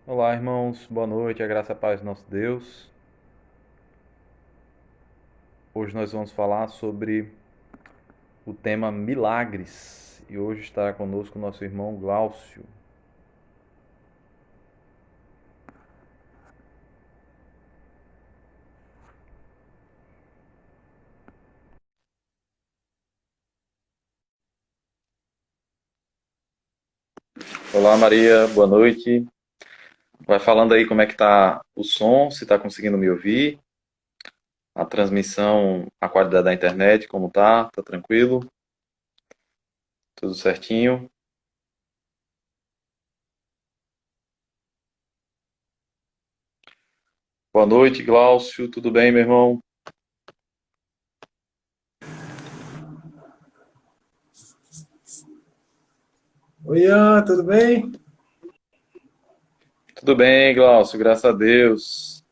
Olá, irmãos, boa noite, a graça e a paz do nosso Deus. Hoje nós vamos falar sobre o tema milagres e hoje está conosco o nosso irmão Glaucio. Olá, Maria, boa noite. Vai falando aí como é que tá o som, se está conseguindo me ouvir, a transmissão, a qualidade da internet, como tá? Tá tranquilo? Tudo certinho? Boa noite, Glaucio, tudo bem, meu irmão? Oi, Ian, tudo bem? Tudo bem, Glaucio, graças a Deus.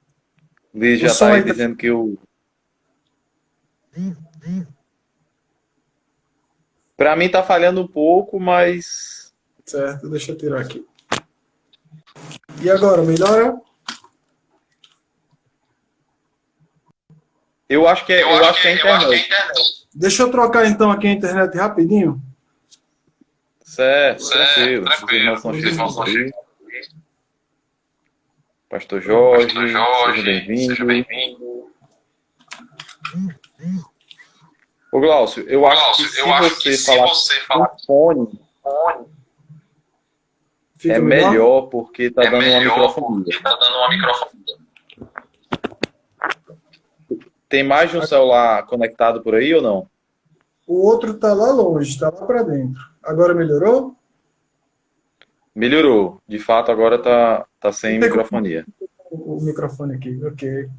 Liz O já tá som aí aí tá dizendo que o Para mim tá falhando um pouco, mas certo, deixa eu tirar aqui. E agora, melhora? eu acho que é a Eu acho que é a internet. internet. Deixa eu trocar então aqui a internet rapidinho. Certo, Certo, tranquilo. Os irmãos tranquilo. estão Os irmãos chegando estão aí. chegando. Pastor Pastor Jorge, seja Jorge, seja bem-vindo. bem-vindo. Ô Glaucio, eu Ô, acho que Glaucio, se eu acho que você se falar você com falar fone, com é fica melhor? melhor porque tá É dando uma melhor microfonia. porque tá dando uma microfone. Tem mais de um celular conectado por aí ou não? O outro tá lá longe, tá lá para dentro. Agora melhorou? Melhorou. De fato, agora tá sem Tentei com microfonia. o microfone aqui, ok.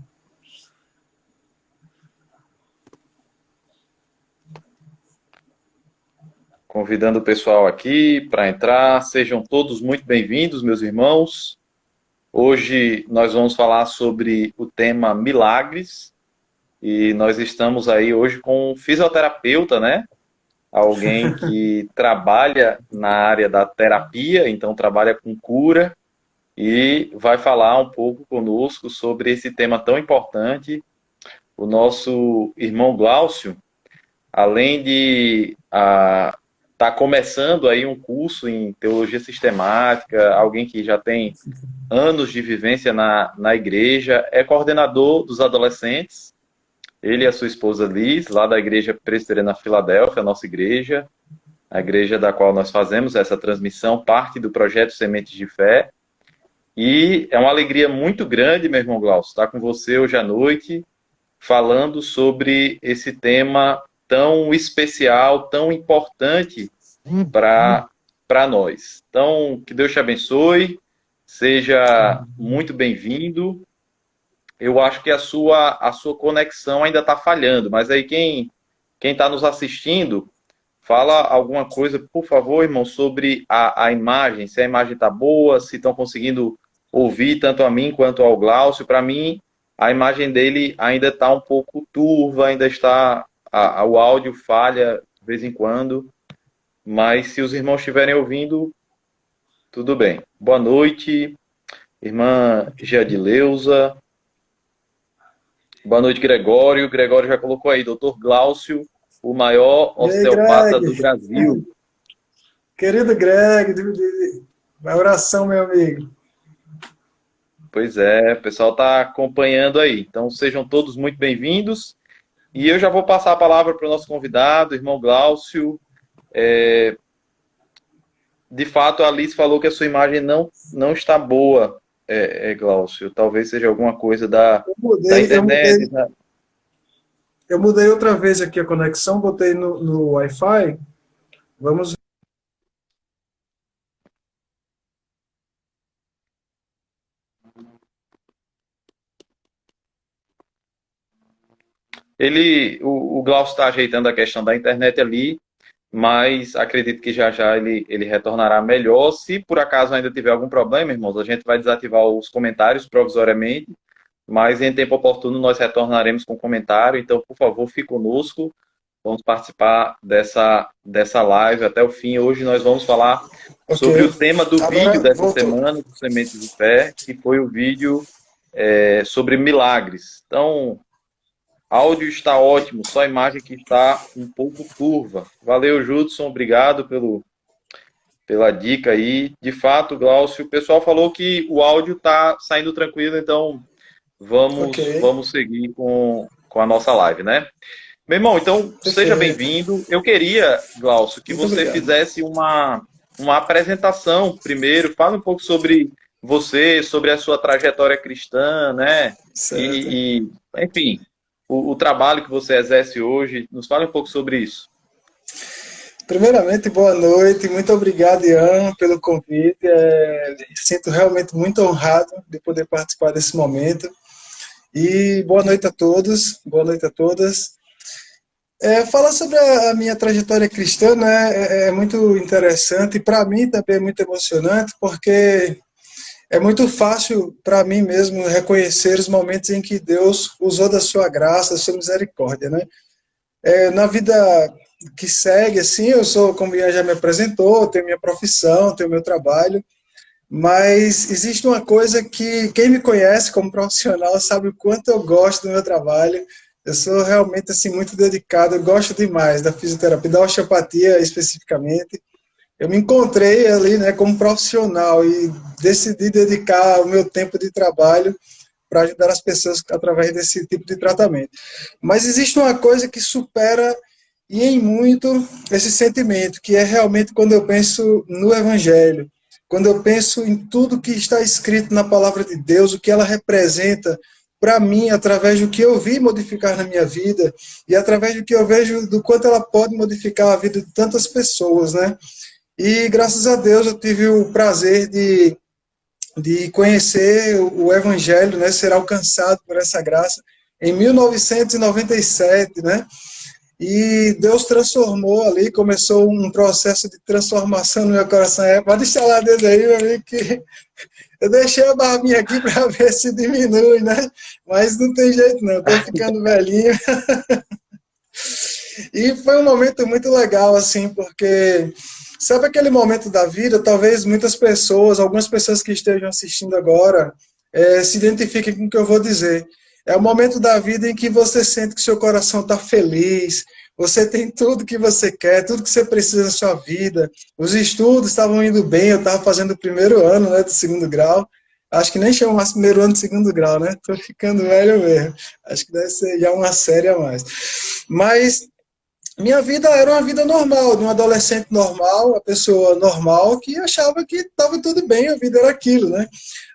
Convidando o pessoal aqui para entrar. Sejam todos muito bem-vindos, meus irmãos. Hoje nós vamos falar sobre o tema milagres e nós estamos aí hoje com um fisioterapeuta, né? Alguém que trabalha na área da terapia, então trabalha com cura e vai falar um pouco conosco sobre esse tema tão importante. O nosso irmão Glaucio, além de estar começando aí um curso em teologia sistemática, alguém que já tem anos de vivência na igreja, é coordenador dos adolescentes, ele e a sua esposa Liz, lá da Igreja Presbiteriana Filadélfia, a nossa igreja, a igreja da qual nós fazemos essa transmissão, parte do projeto Sementes de Fé. E é uma alegria muito grande, meu irmão Glaucio, estar com você hoje à noite, falando sobre esse tema tão especial, tão importante para nós. Então, que Deus te abençoe, seja muito bem-vindo. Eu acho que a sua conexão ainda está falhando, mas aí quem está nos assistindo, fala alguma coisa, por favor, irmão, sobre a imagem, se a imagem está boa, se estão conseguindo ouvir tanto a mim quanto ao Glaucio. Para mim, a imagem dele ainda está um pouco turva, ainda está, o áudio falha de vez em quando, mas se os irmãos estiverem ouvindo, tudo bem. Boa noite, irmã Jadileuza. Boa noite, Gregório. Gregório já colocou aí, doutor Glaucio, o maior E aí, osteopata do Greg? Brasil. Querido Greg, vai oração, meu amigo. Pois é, o pessoal está acompanhando aí. Então sejam todos muito bem-vindos. E eu já vou passar a palavra para o nosso convidado, irmão Glaucio. De fato, a Alice falou que a sua imagem não está boa, Glaucio. Talvez seja alguma coisa Eu da mudei, eu internet, mudei, né? eu mudei outra vez aqui a conexão, botei no Wi-Fi. Vamos. O Glaucio está ajeitando a questão da internet ali, mas acredito que já já ele retornará melhor. Se por acaso ainda tiver algum problema, irmãos, a gente vai desativar os comentários provisoriamente, mas em tempo oportuno nós retornaremos com comentário. Então, por favor, fique conosco. Vamos participar dessa live até o fim. Hoje nós vamos falar Ok. sobre o tema do vídeo Agora dessa voltou. semana, do Sementes de Fé, que foi o vídeo sobre milagres. Então, áudio está ótimo, só a imagem que está um pouco turva. Valeu, Judson, obrigado pela dica aí. De fato, Glaucio, o pessoal falou que o áudio está saindo tranquilo, então Ok. vamos seguir com a nossa live, né? Meu irmão, então seja Perfeito. bem-vindo. Eu queria, Glaucio, que Muito você obrigado. fizesse uma apresentação primeiro. Fala um pouco sobre você, sobre a sua trajetória cristã, né? Certo. Enfim, o trabalho que você exerce hoje. Nos fale um pouco sobre isso. Primeiramente, boa noite. Muito obrigado, Ian, pelo convite. Sinto realmente muito honrado de poder participar desse momento. E boa noite a todos. Boa noite a todas. Falar sobre a minha trajetória cristã, né, é muito interessante e para mim também é muito emocionante, porque é muito fácil para mim mesmo reconhecer os momentos em que Deus usou da sua graça, da sua misericórdia, né? Na vida que segue, assim, eu sou, como o Ian já me apresentou, tenho minha profissão, tenho meu trabalho, mas existe uma coisa que quem me conhece como profissional sabe o quanto eu gosto do meu trabalho. Eu sou realmente assim muito dedicado, eu gosto demais da fisioterapia, da osteopatia especificamente. Eu me encontrei ali, né, como profissional e decidi dedicar o meu tempo de trabalho para ajudar as pessoas através desse tipo de tratamento. Mas existe uma coisa que supera e em muito esse sentimento, que é realmente quando eu penso no Evangelho, quando eu penso em tudo que está escrito na palavra de Deus, o que ela representa para mim, através do que eu vi modificar na minha vida e através do que eu vejo do quanto ela pode modificar a vida de tantas pessoas, né? E graças a Deus eu tive o prazer de conhecer o Evangelho, né, ser alcançado por essa graça em 1997, né? E Deus transformou ali, começou um processo de transformação no meu coração. Pode instalar dedo aí, meu amigo, que eu deixei a barbinha aqui para ver se diminui, né? Mas não tem jeito não, estou ficando velhinho. E foi um momento muito legal, assim, porque sabe aquele momento da vida, talvez muitas pessoas, algumas pessoas que estejam assistindo agora, se identifiquem com o que eu vou dizer. É o momento da vida em que você sente que seu coração está feliz, você tem tudo que você quer, tudo que você precisa na sua vida. Os estudos estavam indo bem, eu estava fazendo o primeiro ano, né, do segundo grau. Acho que nem chama mais primeiro ano de segundo grau, né? Estou ficando velho mesmo. Acho que deve ser já uma série a mais. Mas minha vida era uma vida normal, de um adolescente normal, uma pessoa normal que achava que estava tudo bem, a vida era aquilo, né?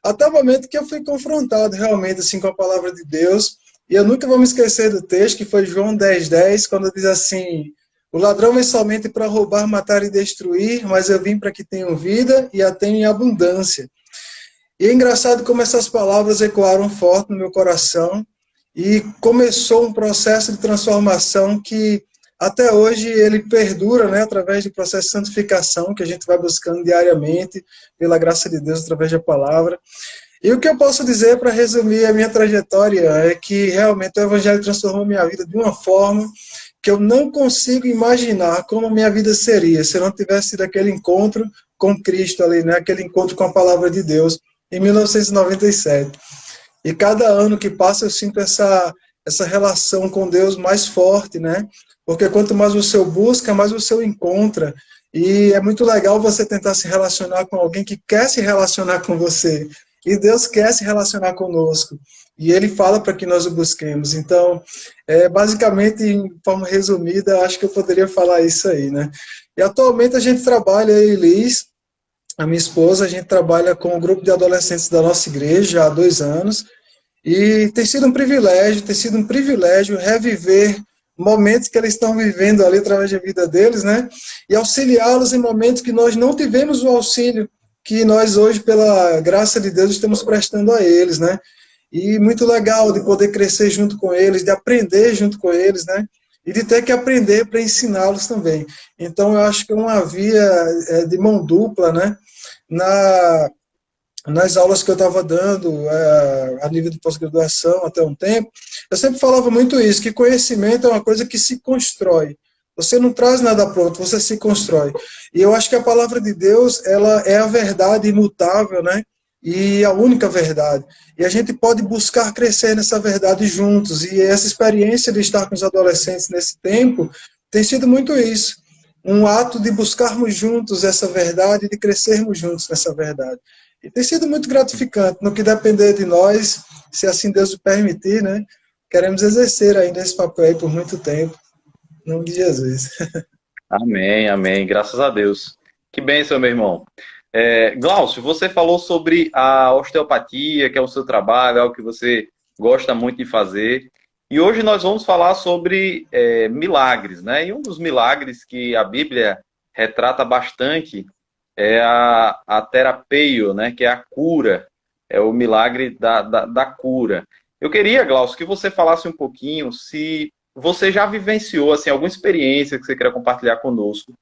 Até o momento que eu fui confrontado realmente assim com a palavra de Deus, e eu nunca vou me esquecer do texto, que foi João 10:10, quando diz assim: o ladrão vem somente para roubar, matar e destruir, mas eu vim para que tenham vida e a tenham em abundância. E é engraçado como essas palavras ecoaram forte no meu coração, e começou um processo de transformação que até hoje ele perdura, né, através do processo de santificação que a gente vai buscando diariamente, pela graça de Deus, através da palavra. E o que eu posso dizer para resumir a minha trajetória é que realmente o Evangelho transformou minha vida de uma forma que eu não consigo imaginar como minha vida seria se eu não tivesse tido aquele encontro com Cristo ali, né, aquele encontro com a palavra de Deus em 1997. E cada ano que passa eu sinto essa relação com Deus mais forte, né? Porque quanto mais você o busca, mais você o encontra. E é muito legal você tentar se relacionar com alguém que quer se relacionar com você. E Deus quer se relacionar conosco. E Ele fala para que nós o busquemos. Então, basicamente, em forma resumida, acho que eu poderia falar isso aí, né? E atualmente a gente trabalha, eu e Liz, a minha esposa, a gente trabalha com um grupo de adolescentes da nossa igreja há 2 anos. E tem sido um privilégio reviver momentos que eles estão vivendo ali através da vida deles, né? E auxiliá-los em momentos que nós não tivemos o auxílio que nós hoje, pela graça de Deus, estamos prestando a eles, né? E muito legal de poder crescer junto com eles, de aprender junto com eles, né? E de ter que aprender para ensiná-los também. Então, eu acho que é uma via de mão dupla, né? Nas aulas que eu estava dando, a nível de pós-graduação até um tempo, eu sempre falava muito isso, que conhecimento é uma coisa que se constrói, Você não traz nada pronto, você se constrói. E eu acho que a palavra de Deus, ela é a verdade imutável, né? E a única verdade. E a gente pode buscar crescer nessa verdade juntos. E essa experiência de estar com os adolescentes nesse tempo tem sido muito isso. Um ato de buscarmos juntos essa verdade, de crescermos juntos nessa verdade. E tem sido muito gratificante. No que depender de nós, se assim Deus o permitir, né? Queremos exercer ainda esse papel aí por muito tempo. Em nome de Jesus. Amém, amém. Graças a Deus. Que bênção, meu irmão. Glaucio, você falou sobre a osteopatia, que é o seu trabalho, algo que você gosta muito de fazer. E hoje nós vamos falar sobre milagres, né? E um dos milagres que a Bíblia retrata bastante é a terapeio, né? Que é a cura, é o milagre da cura. Eu queria, Glaucio, que você falasse um pouquinho se você já vivenciou assim, alguma experiência que você queira compartilhar conosco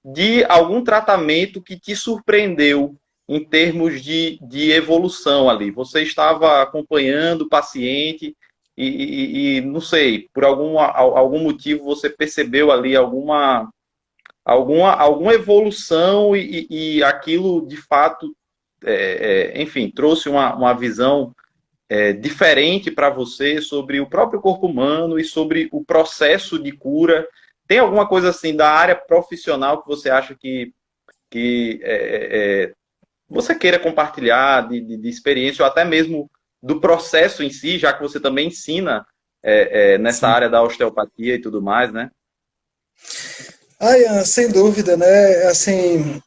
de algum tratamento que te surpreendeu em termos de evolução ali. Você estava acompanhando o paciente e não sei, por algum motivo você percebeu ali alguma evolução e aquilo de fato, enfim, trouxe uma visão diferente para você sobre o próprio corpo humano e sobre o processo de cura. Tem alguma coisa assim da área profissional que você acha que você queira compartilhar de experiência ou até mesmo do processo em si, já que você também ensina nessa Sim. área da osteopatia e tudo mais, né? Ah, Ian, sem dúvida, né? Assim,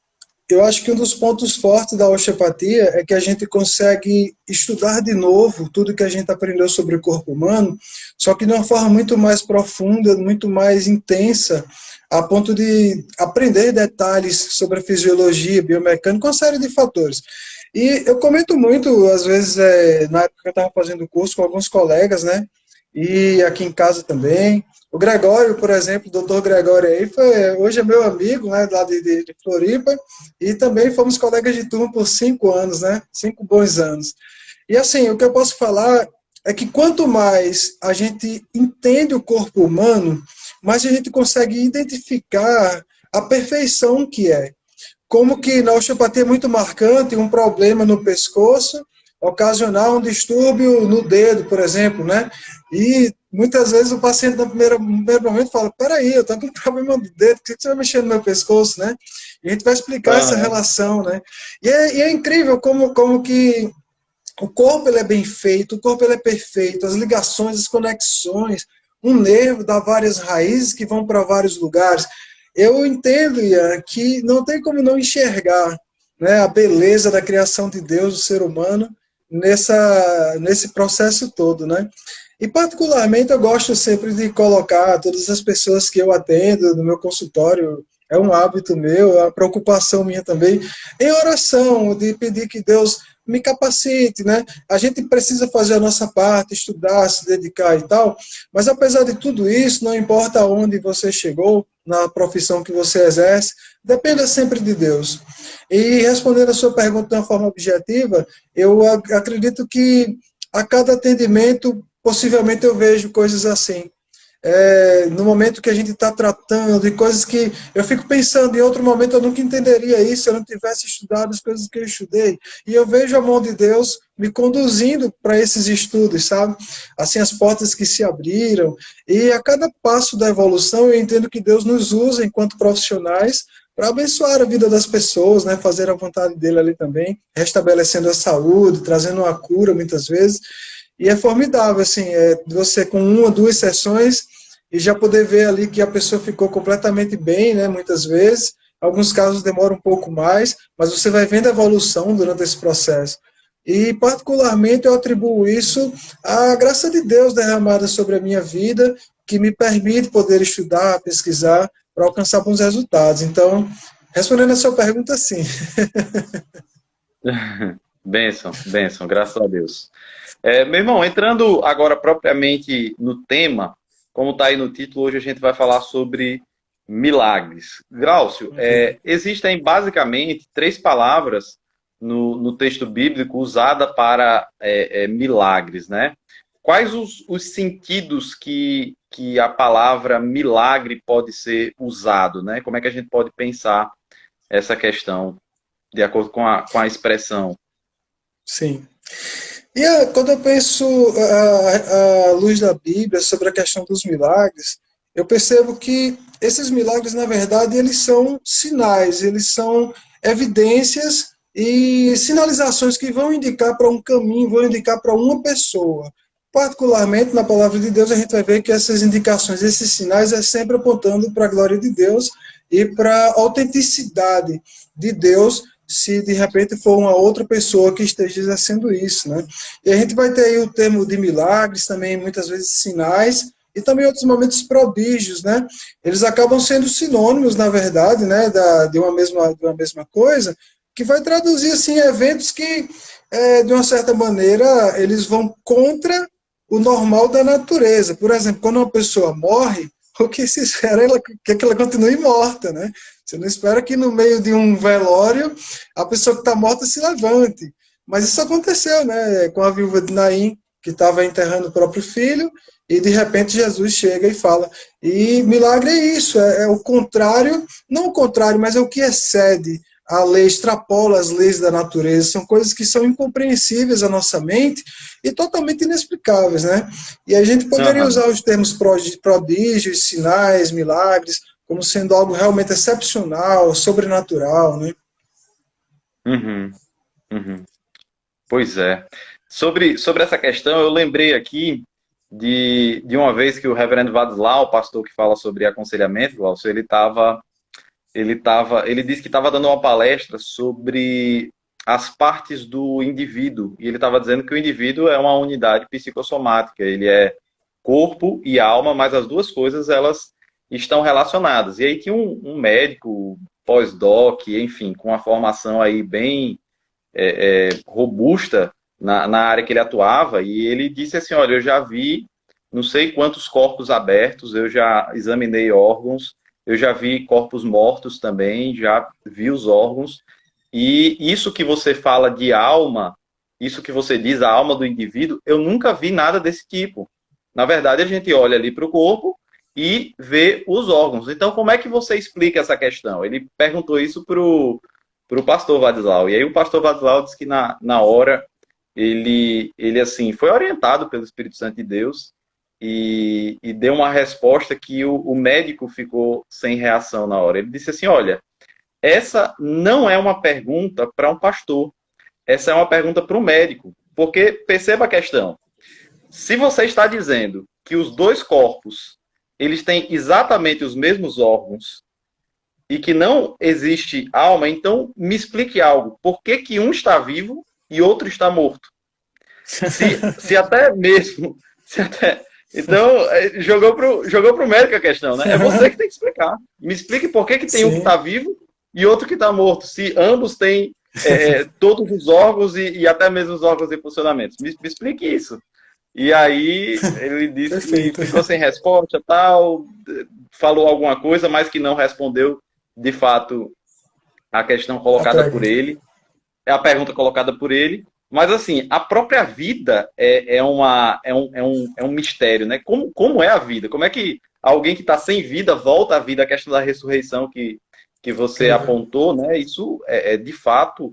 eu acho que um dos pontos fortes da osteopatia é que a gente consegue estudar de novo tudo que a gente aprendeu sobre o corpo humano, só que de uma forma muito mais profunda, muito mais intensa, a ponto de aprender detalhes sobre a fisiologia, biomecânica, uma série de fatores. E eu comento muito, às vezes, na época que eu estava fazendo o curso com alguns colegas, né? E aqui em casa também. O Gregório, por exemplo, o doutor Gregório aí, hoje é meu amigo, né, lá de Floripa, e também fomos colegas de turma por 5 anos, né, 5 bons anos. E assim, o que eu posso falar é que quanto mais a gente entende o corpo humano, mais a gente consegue identificar a perfeição que é. Como que na osteopatia é muito marcante um problema no pescoço ocasionar um distúrbio no dedo, por exemplo, né? E muitas vezes o paciente no primeiro momento fala, peraí, eu estou com um problema no dedo, por que você vai mexer no meu pescoço, né? E a gente vai explicar essa Aham. relação, né? E é incrível como que o corpo ele é bem feito, o corpo ele é perfeito, as ligações, as conexões, um nervo dá várias raízes que vão para vários lugares. Eu entendo, Ian, que não tem como não enxergar, né, a beleza da criação de Deus, do ser humano, nesse processo todo, né? E particularmente eu gosto sempre de colocar todas as pessoas que eu atendo no meu consultório, é um hábito meu, é uma preocupação minha também, em oração, de pedir que Deus me capacite, né? A gente precisa fazer a nossa parte, estudar, se dedicar e tal, mas apesar de tudo isso, não importa onde você chegou, na profissão que você exerce, dependa sempre de Deus. E respondendo a sua pergunta de uma forma objetiva, eu acredito que a cada atendimento, possivelmente eu vejo coisas assim. No momento que a gente está tratando de coisas que eu fico pensando, em outro momento eu nunca entenderia isso se eu não tivesse estudado as coisas que eu estudei. E eu vejo a mão de Deus me conduzindo para esses estudos, sabe? Assim, as portas que se abriram. E a cada passo da evolução, eu entendo que Deus nos usa enquanto profissionais para abençoar a vida das pessoas, né? Fazer a vontade dele ali também, restabelecendo a saúde, trazendo uma cura muitas vezes. E é formidável, assim, você com 1 ou 2 sessões e já poder ver ali que a pessoa ficou completamente bem, né, muitas vezes. Alguns casos demoram um pouco mais, mas você vai vendo a evolução durante esse processo. E, particularmente, eu atribuo isso à graça de Deus derramada sobre a minha vida, que me permite poder estudar, pesquisar, para alcançar bons resultados. Então, respondendo a sua pergunta, sim. Bênção, bênção, graças a Deus. Meu irmão, entrando agora propriamente no tema, como está aí no título, hoje a gente vai falar sobre milagres. Glaucio, Ok. existem basicamente 3 palavras no texto bíblico usadas para milagres, né? quais os sentidos que a palavra milagre pode ser usado, né? Como é que a gente pode pensar essa questão de acordo com a expressão? Sim. E quando eu penso à luz da Bíblia sobre a questão dos milagres, eu percebo que esses milagres, na verdade, eles são sinais, eles são evidências e sinalizações que vão indicar para um caminho, vão indicar para uma pessoa. Particularmente, na palavra de Deus, a gente vai ver que essas indicações, esses sinais, é sempre apontando para a glória de Deus e para a autenticidade de Deus, se de repente for uma outra pessoa que esteja exercendo isso, né? E a gente vai ter aí o termo de milagres, também muitas vezes sinais, e também outros momentos prodígios, né? Eles acabam sendo sinônimos, na verdade, né, de uma mesma coisa, que vai traduzir, assim, eventos que, de uma certa maneira, eles vão contra o normal da natureza. Por exemplo, quando uma pessoa morre, o que se espera é que ela continue morta, né? Você não espera que no meio de um velório a pessoa que está morta se levante. Mas isso aconteceu, né? Com a viúva de Naim, que estava enterrando o próprio filho, e de repente Jesus chega e fala. E milagre é isso, é o contrário, não o contrário, mas é o que excede a lei, extrapola as leis da natureza, são coisas que são incompreensíveis à nossa mente e totalmente inexplicáveis, né? E a gente poderia Aham. usar os termos prodígios, sinais, milagres, como sendo algo realmente excepcional, sobrenatural, né? Uhum, uhum. Pois é. Sobre essa questão, eu lembrei aqui de uma vez que o reverendo Vadislau, o pastor que fala sobre aconselhamento, Glaucio, ele disse que estava dando uma palestra sobre as partes do indivíduo, e ele estava dizendo que o indivíduo é uma unidade psicossomática, ele é corpo e alma, mas as duas coisas, elas estão relacionadas. E aí tinha um médico, pós-doc, enfim, com uma formação aí bem robusta na área que ele atuava, e ele disse assim, olha, eu já vi não sei quantos corpos abertos, eu já examinei órgãos, eu já vi corpos mortos também, já vi os órgãos, e isso que você fala de alma, isso que você diz, a alma do indivíduo, eu nunca vi nada desse tipo. Na verdade, a gente olha ali para o corpo e vê os órgãos. Então, como é que você explica essa questão? Ele perguntou isso para o pastor Vadislau. E aí o pastor Vadislau disse que na hora ele assim foi orientado pelo Espírito Santo de Deus e deu uma resposta que o médico ficou sem reação na hora. Ele disse assim, olha, essa não é uma pergunta para um pastor, essa é uma pergunta para um médico, porque perceba a questão, se você está dizendo que os dois corpos eles têm exatamente os mesmos órgãos e que não existe alma, então me explique algo, por que que um está vivo e outro está morto? Se até mesmo, se até, então, jogou pro médico a questão, né? É você que tem que explicar. Me explique por que tem um que está Sim, vivo e outro que está morto, se ambos têm todos os órgãos e até mesmo os órgãos em funcionamento. Me explique isso. E aí ele disse que perfeito. ficou sem resposta, tal, falou alguma coisa, mas que não respondeu de fato a questão A colocada por pergunta. ele, é a pergunta colocada por ele. Mas, assim, a própria vida é um mistério, né? Como é a vida? Como é que alguém que está sem vida volta à vida? A questão da ressurreição que você Incrível. apontou, né? Isso, de fato,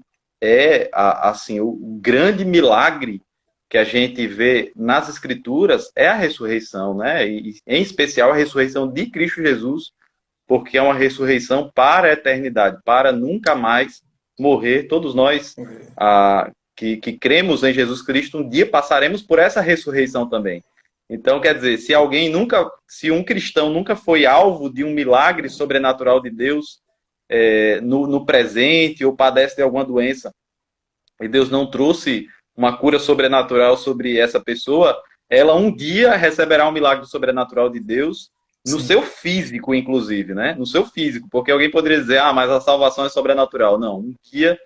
assim, o grande milagre que a gente vê nas Escrituras é a ressurreição, né? E, em especial, a ressurreição de Cristo Jesus, porque é uma ressurreição para a eternidade, para nunca mais morrer. Todos nós que cremos em Jesus Cristo, um dia passaremos por essa ressurreição também. Então, quer dizer, se um cristão nunca foi alvo de um milagre sobrenatural de Deus no presente, ou padece de alguma doença, e Deus não trouxe uma cura sobrenatural sobre essa pessoa, ela um dia receberá um milagre sobrenatural de Deus, no Sim. seu físico, inclusive, né? No seu físico, porque alguém poderia dizer, mas a salvação é sobrenatural. Não, um dia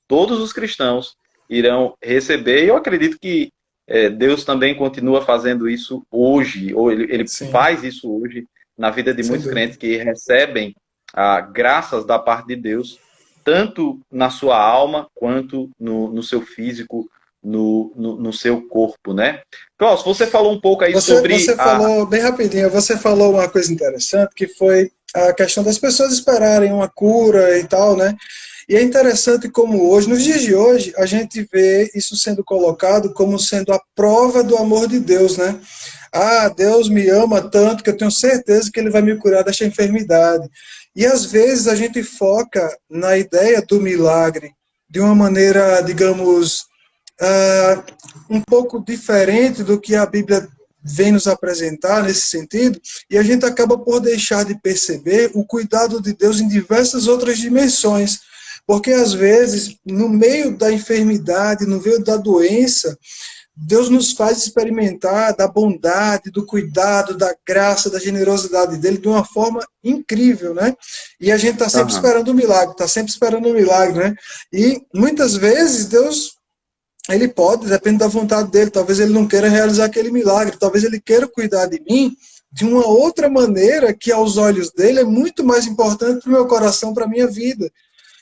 todos os cristãos irão receber, e eu acredito que Deus também continua fazendo isso hoje, ou ele Sim, faz isso hoje na vida de sem muitos crentes dúvida. que recebem graças da parte de Deus, tanto na sua alma quanto no seu físico no seu corpo, né? Klaus, você falou um pouco aí Você falou, bem rapidinho, você falou uma coisa interessante, que foi a questão das pessoas esperarem uma cura e tal, né? E é interessante como hoje, nos dias de hoje, a gente vê isso sendo colocado como sendo a prova do amor de Deus, né? Ah, Deus me ama tanto que eu tenho certeza que Ele vai me curar desta enfermidade. E às vezes a gente foca na ideia do milagre de uma maneira, digamos, um pouco diferente do que a Bíblia vem nos apresentar nesse sentido, e a gente acaba por deixar de perceber o cuidado de Deus em diversas outras dimensões. Porque às vezes, no meio da enfermidade, no meio da doença, Deus nos faz experimentar da bondade, do cuidado, da graça, da generosidade dele de uma forma incrível, né? E a gente está sempre esperando um milagre, está sempre esperando um milagre, né? E muitas vezes Deus, ele pode, depende da vontade dele, talvez ele não queira realizar aquele milagre, talvez ele queira cuidar de mim de uma outra maneira que aos olhos dele é muito mais importante para o meu coração, para a minha vida.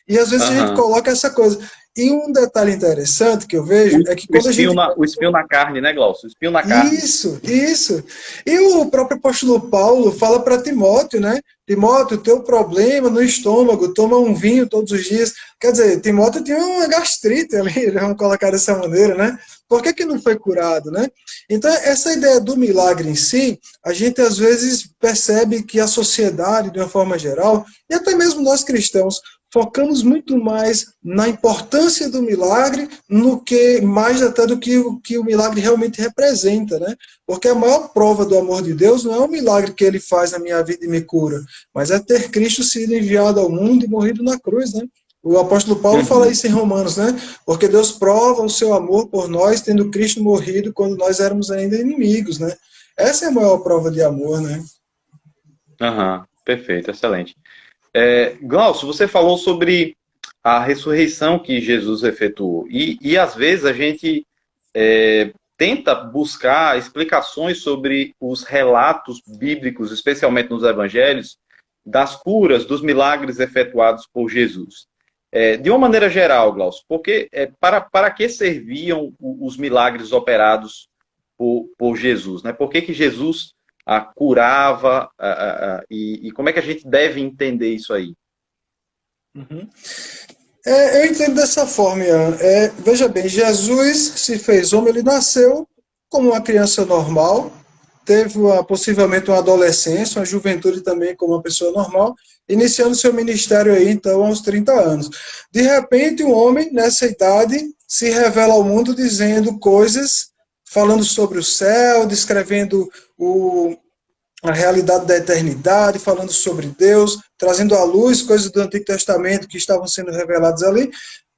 E às vezes a gente coloca essa coisa. E um detalhe interessante que eu vejo é que quando a gente... O espinho na carne, né, Glaucio? O espinho na carne. Isso. E o próprio apóstolo Paulo fala para Timóteo, né? Timóteo, teu problema no estômago, toma um vinho todos os dias. Quer dizer, Timóteo tinha uma gastrite ali, vamos colocar dessa maneira, né? Por que não foi curado, né? Então, essa ideia do milagre em si, a gente às vezes percebe que a sociedade, de uma forma geral, e até mesmo nós cristãos, focamos muito mais na importância do milagre, no que mais até do que o milagre realmente representa, né? Porque a maior prova do amor de Deus não é o milagre que ele faz na minha vida e me cura, mas é ter Cristo sido enviado ao mundo e morrido na cruz, né? O apóstolo Paulo fala isso em Romanos, né? Porque Deus prova o seu amor por nós, tendo Cristo morrido quando nós éramos ainda inimigos, né? Essa é a maior prova de amor, né? Perfeito, excelente. Glaucio, você falou sobre a ressurreição que Jesus efetuou. E às vezes a gente tenta buscar explicações sobre os relatos bíblicos, especialmente nos evangelhos, das curas, dos milagres efetuados por Jesus. De uma maneira geral, Glaucio, porque, para que serviam os milagres operados por Jesus? Né? Por que Jesus curava, e como é que a gente deve entender isso aí? Eu entendo dessa forma, Ian. Veja bem, Jesus se fez homem, ele nasceu como uma criança normal, teve possivelmente uma adolescência, uma juventude também como uma pessoa normal, iniciando seu ministério aí, então, aos 30 anos. De repente, um homem, nessa idade, se revela ao mundo dizendo coisas, falando sobre o céu, descrevendo a realidade da eternidade, falando sobre Deus, trazendo à luz coisas do Antigo Testamento que estavam sendo reveladas ali,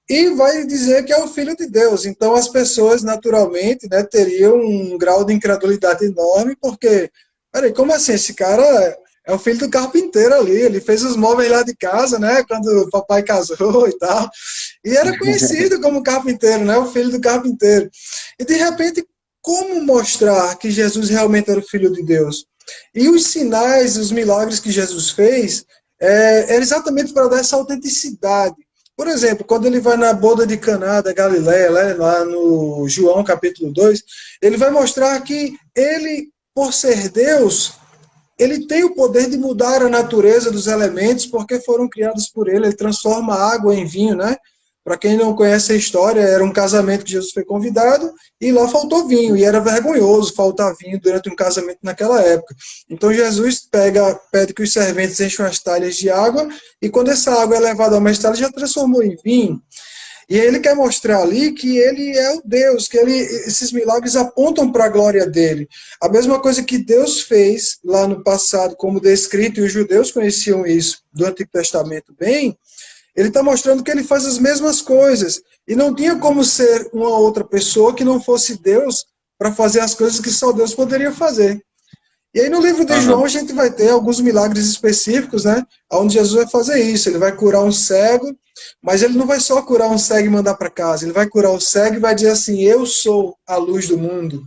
e vai dizer que é o Filho de Deus. Então as pessoas, naturalmente, né, teriam um grau de incredulidade enorme, porque, peraí, como assim? Esse cara é o filho do carpinteiro ali, ele fez os móveis lá de casa, né, quando o papai casou e tal, e era conhecido como carpinteiro, né, o filho do carpinteiro. E de repente, como mostrar que Jesus realmente era o Filho de Deus? E os sinais, os milagres que Jesus fez, era exatamente para dar essa autenticidade. Por exemplo, quando ele vai na boda de Caná da Galileia, lá no João capítulo 2, ele vai mostrar que ele, por ser Deus, ele tem o poder de mudar a natureza dos elementos, porque foram criados por ele. Ele transforma água em vinho, né? Para quem não conhece a história, era um casamento que Jesus foi convidado e lá faltou vinho, e era vergonhoso faltar vinho durante um casamento naquela época. Então Jesus pede que os serventes enchem as talhas de água, e quando essa água é levada a uma talha, já transformou em vinho. E ele quer mostrar ali que ele é o Deus, que esses milagres apontam para a glória dele. A mesma coisa que Deus fez lá no passado, como descrito, e os judeus conheciam isso do Antigo Testamento bem, ele está mostrando que ele faz as mesmas coisas. E não tinha como ser uma outra pessoa que não fosse Deus para fazer as coisas que só Deus poderia fazer. E aí no livro de João a gente vai ter alguns milagres específicos, né? Onde Jesus vai fazer isso. Ele vai curar um cego, mas ele não vai só curar um cego e mandar para casa. Ele vai curar o cego e vai dizer assim, eu sou a luz do mundo.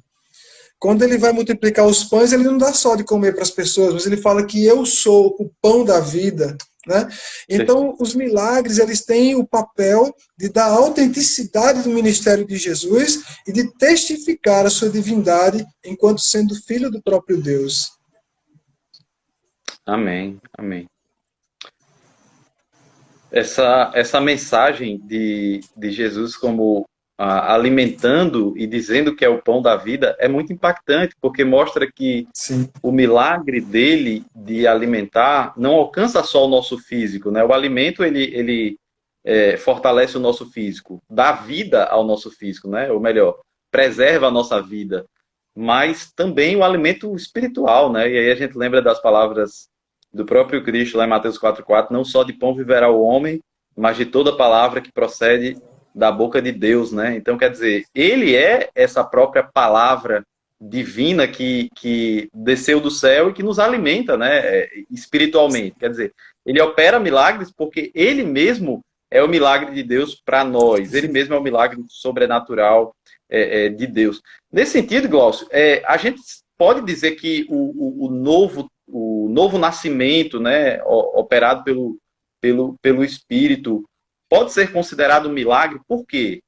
Quando ele vai multiplicar os pães, ele não dá só de comer para as pessoas, mas ele fala que eu sou o pão da vida. né? Então, os milagres, eles têm o papel de dar autenticidade do ministério de Jesus e de testificar a sua divindade enquanto sendo filho do próprio Deus. Amém, amém. Essa mensagem de Jesus como alimentando e dizendo que é o pão da vida é muito impactante, porque mostra que Sim. o milagre dele de alimentar não alcança só o nosso físico, né? O alimento, ele fortalece o nosso físico, dá vida ao nosso físico, né? Ou melhor, preserva a nossa vida, mas também o alimento espiritual, né? E aí a gente lembra das palavras do próprio Cristo lá em Mateus 4,4, não só de pão viverá o homem, mas de toda palavra que procede da boca de Deus, né? Então, quer dizer, ele é essa própria palavra divina que desceu do céu e que nos alimenta, né? Espiritualmente. Quer dizer, ele opera milagres porque ele mesmo é o milagre de Deus para nós. Ele mesmo é o milagre sobrenatural de Deus. Nesse sentido, Glaucio, a gente pode dizer que o novo nascimento, né, operado pelo Espírito, pode ser considerado um milagre. Por quê?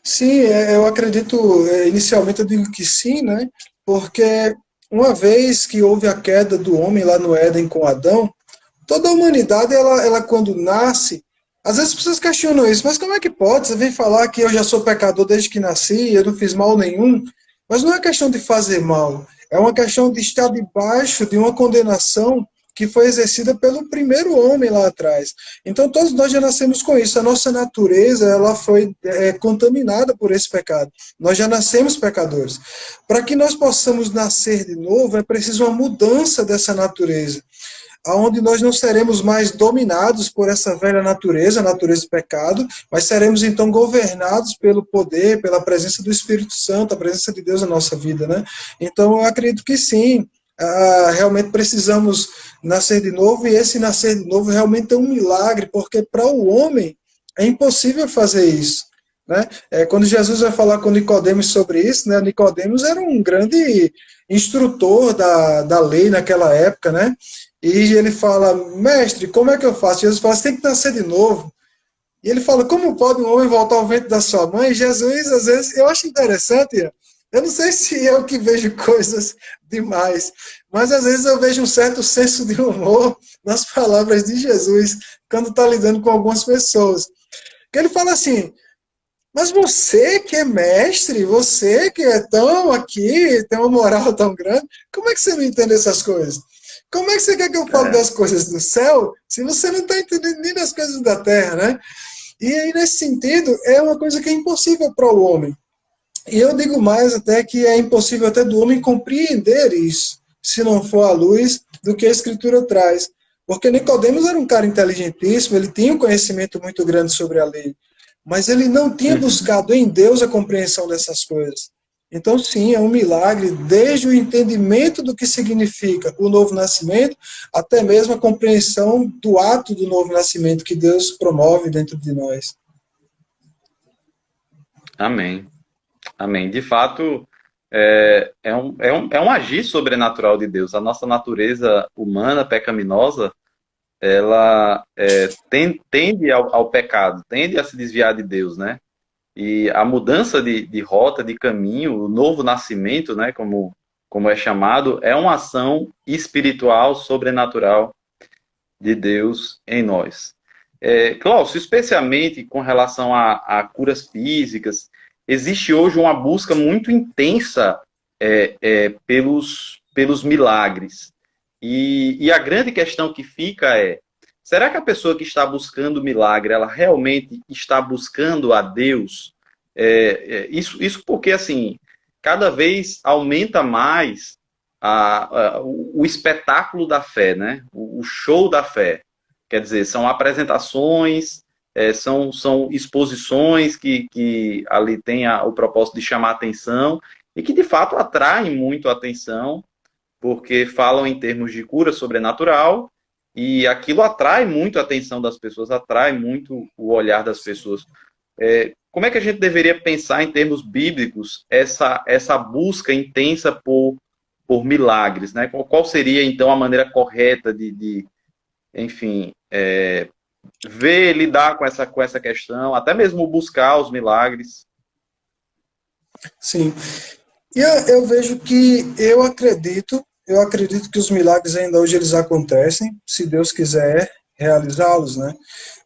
Sim, eu acredito, inicialmente eu digo que sim, né? Porque uma vez que houve a queda do homem lá no Éden com Adão, toda a humanidade, ela quando nasce, às vezes as pessoas questionam isso, mas como é que pode? Você vem falar que eu já sou pecador desde que nasci, eu não fiz mal nenhum. Mas não é questão de fazer mal, é uma questão de estar debaixo de uma condenação que foi exercida pelo primeiro homem lá atrás. Então todos nós já nascemos com isso. A nossa natureza ela foi contaminada por esse pecado. Nós já nascemos pecadores. Para que nós possamos nascer de novo, é preciso uma mudança dessa natureza, aonde nós não seremos mais dominados por essa velha natureza, a natureza do pecado, mas seremos então governados pelo poder, pela presença do Espírito Santo, a presença de Deus na nossa vida, né? Então eu acredito que sim, realmente precisamos nascer de novo, e esse nascer de novo realmente é um milagre, porque para o homem é impossível fazer isso. Né? Quando Jesus vai falar com Nicodemos sobre isso, né? Nicodemos era um grande instrutor da lei naquela época, né? E ele fala, mestre, como é que eu faço? Jesus fala, você tem que nascer de novo. E ele fala, como pode um homem voltar ao ventre da sua mãe? E Jesus, às vezes, eu acho interessante, eu não sei se eu que vejo coisas demais, mas às vezes eu vejo um certo senso de humor nas palavras de Jesus, quando está lidando com algumas pessoas. Que ele fala assim, mas você que é mestre, você que é tão aqui, tem uma moral tão grande, como é que você não entende essas coisas? Como é que você quer que eu fale das coisas do céu se você não está entendendo nem das coisas da terra, né? E aí, nesse sentido, é uma coisa que é impossível para o homem. E eu digo mais até que é impossível até do homem compreender isso, se não for à luz do que a Escritura traz. Porque Nicodemos era um cara inteligentíssimo, ele tinha um conhecimento muito grande sobre a lei, mas ele não tinha buscado em Deus a compreensão dessas coisas. Então, sim, é um milagre, desde o entendimento do que significa o novo nascimento, até mesmo a compreensão do ato do novo nascimento que Deus promove dentro de nós. Amém. Amém. De fato, é um agir sobrenatural de Deus. A nossa natureza humana, pecaminosa, ela tende ao pecado, tende a se desviar de Deus, né? E a mudança de rota, de caminho, o novo nascimento, né, como é chamado, é uma ação espiritual, sobrenatural de Deus em nós. Cláudio, especialmente com relação a curas físicas, existe hoje uma busca muito intensa pelos milagres. E a grande questão que fica será que a pessoa que está buscando o milagre, ela realmente está buscando a Deus? Isso porque, assim, cada vez aumenta mais o espetáculo da fé, né? O show da fé. Quer dizer, são apresentações, são exposições que ali têm o propósito de chamar atenção e que, de fato, atraem muito a atenção, porque falam em termos de cura sobrenatural, e aquilo atrai muito a atenção das pessoas, atrai muito o olhar das pessoas. Como é que a gente deveria pensar em termos bíblicos essa busca intensa por milagres, né? Qual seria, então, a maneira correta de enfim, ver, lidar com essa questão, até mesmo buscar os milagres. Sim. E eu vejo que eu acredito que os milagres ainda hoje eles acontecem, se Deus quiser realizá-los, né?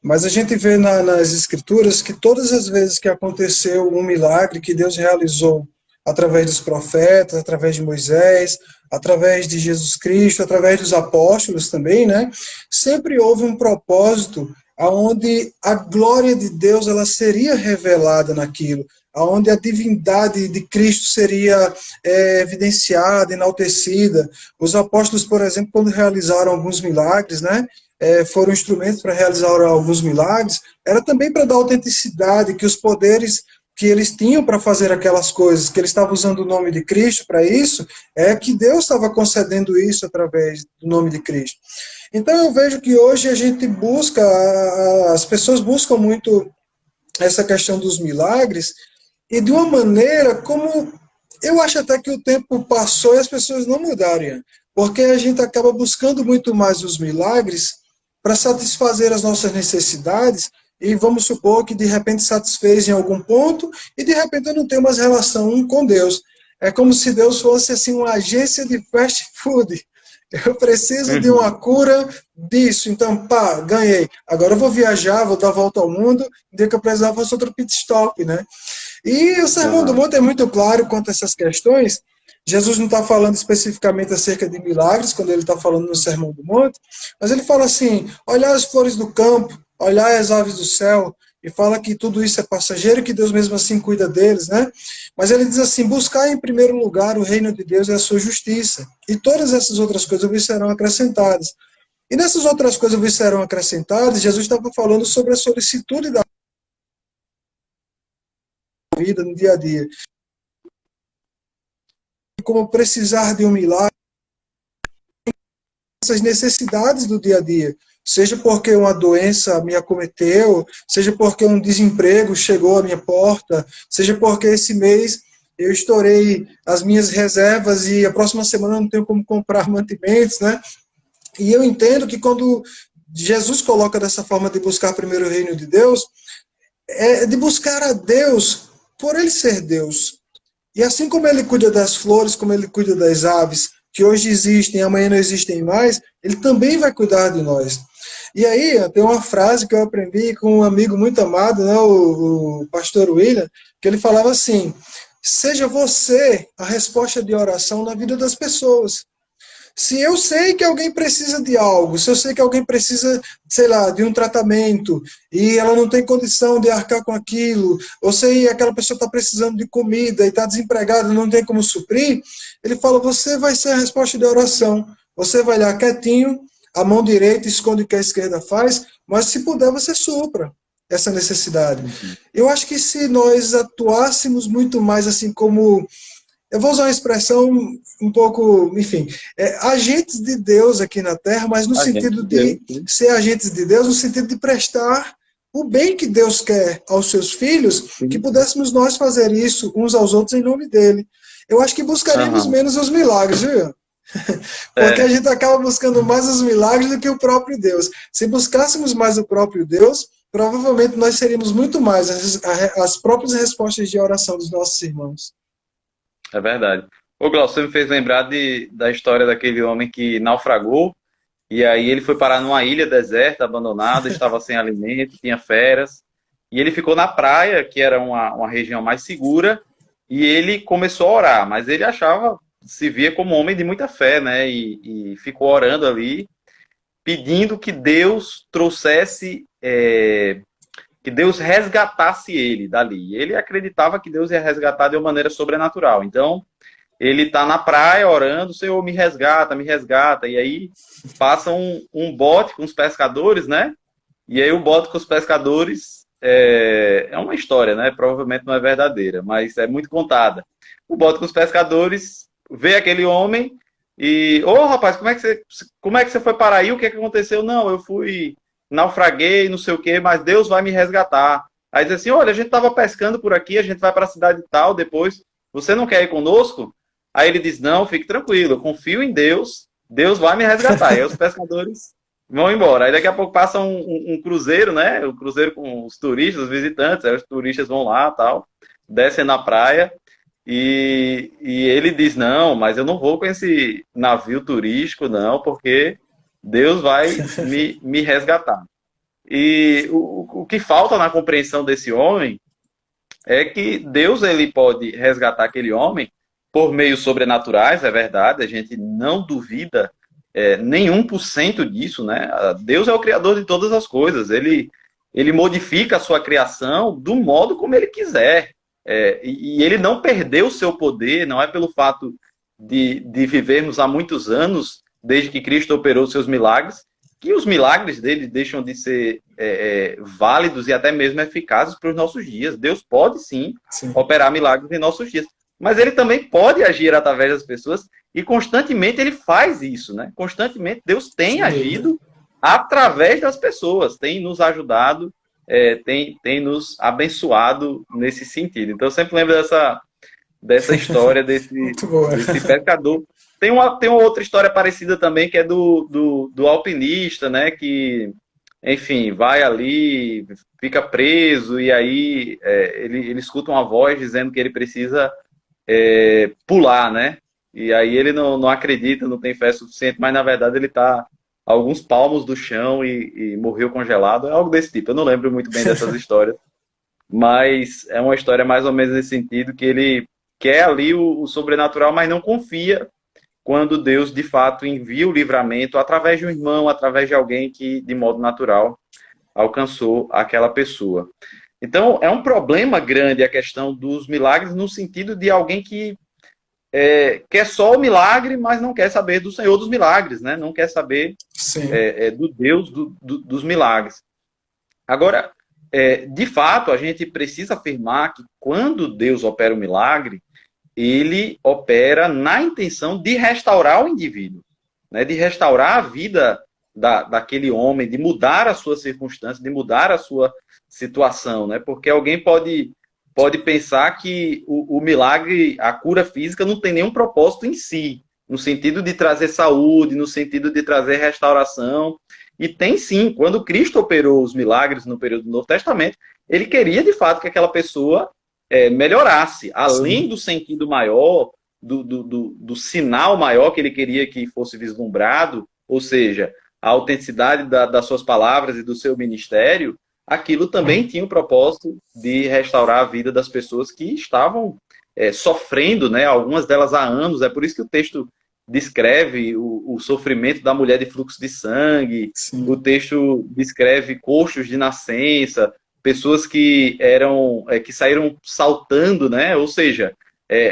Mas a gente vê nas escrituras que todas as vezes que aconteceu um milagre que Deus realizou através dos profetas, através de Moisés, através de Jesus Cristo, através dos apóstolos também, né? Sempre houve um propósito aonde a glória de Deus ela seria revelada naquilo, aonde a divindade de Cristo seria evidenciada, enaltecida. Os apóstolos, por exemplo, quando realizaram alguns milagres, né, foram instrumentos para realizar alguns milagres, era também para dar autenticidade, que os poderes que eles tinham para fazer aquelas coisas, que eles estavam usando o nome de Cristo para isso, é que Deus estava concedendo isso através do nome de Cristo. Então eu vejo que hoje a gente busca, as pessoas buscam muito essa questão dos milagres, e de uma maneira como eu acho até que o tempo passou e as pessoas não mudaram, porque a gente acaba buscando muito mais os milagres para satisfazer as nossas necessidades, e vamos supor que de repente satisfez em algum ponto, e de repente eu não tenho mais relação com Deus. É como se Deus fosse assim uma agência de fast food. Eu preciso de uma cura disso, então, pá, ganhei. Agora eu vou viajar, vou dar a volta ao mundo, o dia que eu precisar faço outro pit stop, né? E o Sermão do Uhum. Monte é muito claro quanto a essas questões. Jesus não está falando especificamente acerca de milagres, quando ele está falando no Sermão do Monte, mas ele fala assim: olhar as flores do campo, olhar as aves do céu, e fala que tudo isso é passageiro e que Deus mesmo assim cuida deles, né? Mas ele diz assim: buscar em primeiro lugar o reino de Deus e a sua justiça, e todas essas outras coisas vos serão acrescentadas. E nessas outras coisas vos serão acrescentadas, Jesus estava falando sobre a solicitude da vida no dia a dia, como precisar de um milagre, essas necessidades do dia a dia, seja porque uma doença me acometeu, seja porque um desemprego chegou à minha porta, seja porque esse mês eu estourei as minhas reservas e a próxima semana eu não tenho como comprar mantimentos, né? E eu entendo que quando Jesus coloca dessa forma de buscar primeiro o reino de Deus, é de buscar a Deus por ele ser Deus. E assim como ele cuida das flores, como ele cuida das aves, que hoje existem, amanhã não existem mais, ele também vai cuidar de nós. E aí, tem uma frase que eu aprendi com um amigo muito amado, né, o pastor William, que ele falava assim: seja você a resposta de oração na vida das pessoas. Se eu sei que alguém precisa de algo, se eu sei que alguém precisa, sei lá, de um tratamento e ela não tem condição de arcar com aquilo, ou sei que aquela pessoa está precisando de comida e está desempregada e não tem como suprir, ele fala: você vai ser a resposta de oração. Você vai lá quietinho, a mão direita esconde o que a esquerda faz, mas se puder você supra essa necessidade. Eu acho que se nós atuássemos muito mais assim como, eu vou usar uma expressão um pouco, enfim, agentes de Deus aqui na Terra, mas no A gente sentido deu. de ser agentes de Deus, no sentido de prestar o bem que Deus quer aos seus filhos, que Sim. pudéssemos nós fazer isso uns aos outros em nome dele. Eu acho que buscaríamos Aham. menos os milagres, viu? Porque a É, gente acaba buscando mais os milagres do que o próprio Deus. Se buscássemos mais o próprio Deus, provavelmente nós seríamos muito mais as próprias respostas de oração dos nossos irmãos. é verdade. Ô, Glaucio, você me fez lembrar da história daquele homem que naufragou, e aí ele foi parar numa ilha deserta, abandonada, estava sem alimento, tinha feras, e ele ficou na praia, que era uma região mais segura, e ele começou a orar, mas ele achava, se via como um homem de muita fé, né? E ficou orando ali, pedindo que Deus trouxesse, que Deus resgatasse ele dali. Ele acreditava que Deus ia resgatar de uma maneira sobrenatural. Então, ele está na praia orando: Senhor, me resgata, me resgata. E aí passa um bote com os pescadores, né? E aí o bote com os pescadores é uma história, né? Provavelmente não é verdadeira, mas é muito contada. O bote com os pescadores vê aquele homem e: ô, rapaz, como é que você foi parar aí? O que é que aconteceu? Não, eu fui, naufraguei, não sei o quê, mas Deus vai me resgatar. Aí diz assim: olha, a gente estava pescando por aqui, a gente vai para a cidade tal depois. Você não quer ir conosco? Aí ele diz: não, fique tranquilo, eu confio em Deus, Deus vai me resgatar. E aí os pescadores vão embora. Aí daqui a pouco passa um cruzeiro, né? O cruzeiro com os turistas, os visitantes, aí os turistas vão lá, tal, descem na praia e ele diz, não, mas eu não vou com esse navio turístico, não, porque Deus vai me resgatar. E o que falta na compreensão desse homem é que Deus ele pode resgatar aquele homem por meios sobrenaturais, é verdade, a gente não duvida nenhum por cento disso, né? Deus é o criador de todas as coisas, ele modifica a sua criação do modo como ele quiser, e ele não perdeu o seu poder, não é pelo fato de vivermos há muitos anos, desde que Cristo operou seus milagres, que os milagres dele deixam de ser válidos e até mesmo eficazes para os nossos dias. Deus pode sim operar milagres em nossos dias, mas ele também pode agir através das pessoas e constantemente ele faz isso, né? Constantemente Deus tem agido através das pessoas, tem nos ajudado, tem nos abençoado nesse sentido. Então eu sempre lembro dessa história desse pescador. Tem uma outra história parecida também, que é do alpinista, né? Que, enfim, vai ali, fica preso, e aí ele escuta uma voz dizendo que ele precisa pular, né? E aí ele não acredita, não tem fé suficiente, mas na verdade ele está a alguns palmos do chão e morreu congelado. É algo desse tipo. Eu não lembro muito bem dessas histórias, mas é uma história mais ou menos nesse sentido, que ele quer ali o sobrenatural, mas não confia quando Deus, de fato, envia o livramento através de um irmão, através de alguém que, de modo natural, alcançou aquela pessoa. Então, é um problema grande a questão dos milagres, no sentido de alguém que quer só o milagre, mas não quer saber do Senhor dos milagres, né? Não quer saber do Deus dos milagres. Agora, de fato, a gente precisa afirmar que quando Deus opera o milagre, ele opera na intenção de restaurar o indivíduo, né? De restaurar a vida daquele homem, de mudar a sua circunstância, de mudar a sua situação, né? Porque alguém pode pensar que o milagre, a cura física, não tem nenhum propósito em si, no sentido de trazer saúde, no sentido de trazer restauração. E tem sim, quando Cristo operou os milagres no período do Novo Testamento, ele queria de fato que aquela pessoa melhorasse, além do sentido maior, do sinal maior que ele queria que fosse vislumbrado, ou seja, a autenticidade das suas palavras e do seu ministério, aquilo também tinha o propósito de restaurar a vida das pessoas que estavam sofrendo, né, algumas delas há anos. É por isso que o texto descreve o sofrimento da mulher de fluxo de sangue, o texto descreve coxos de nascença, pessoas que saíram saltando, né? Ou seja,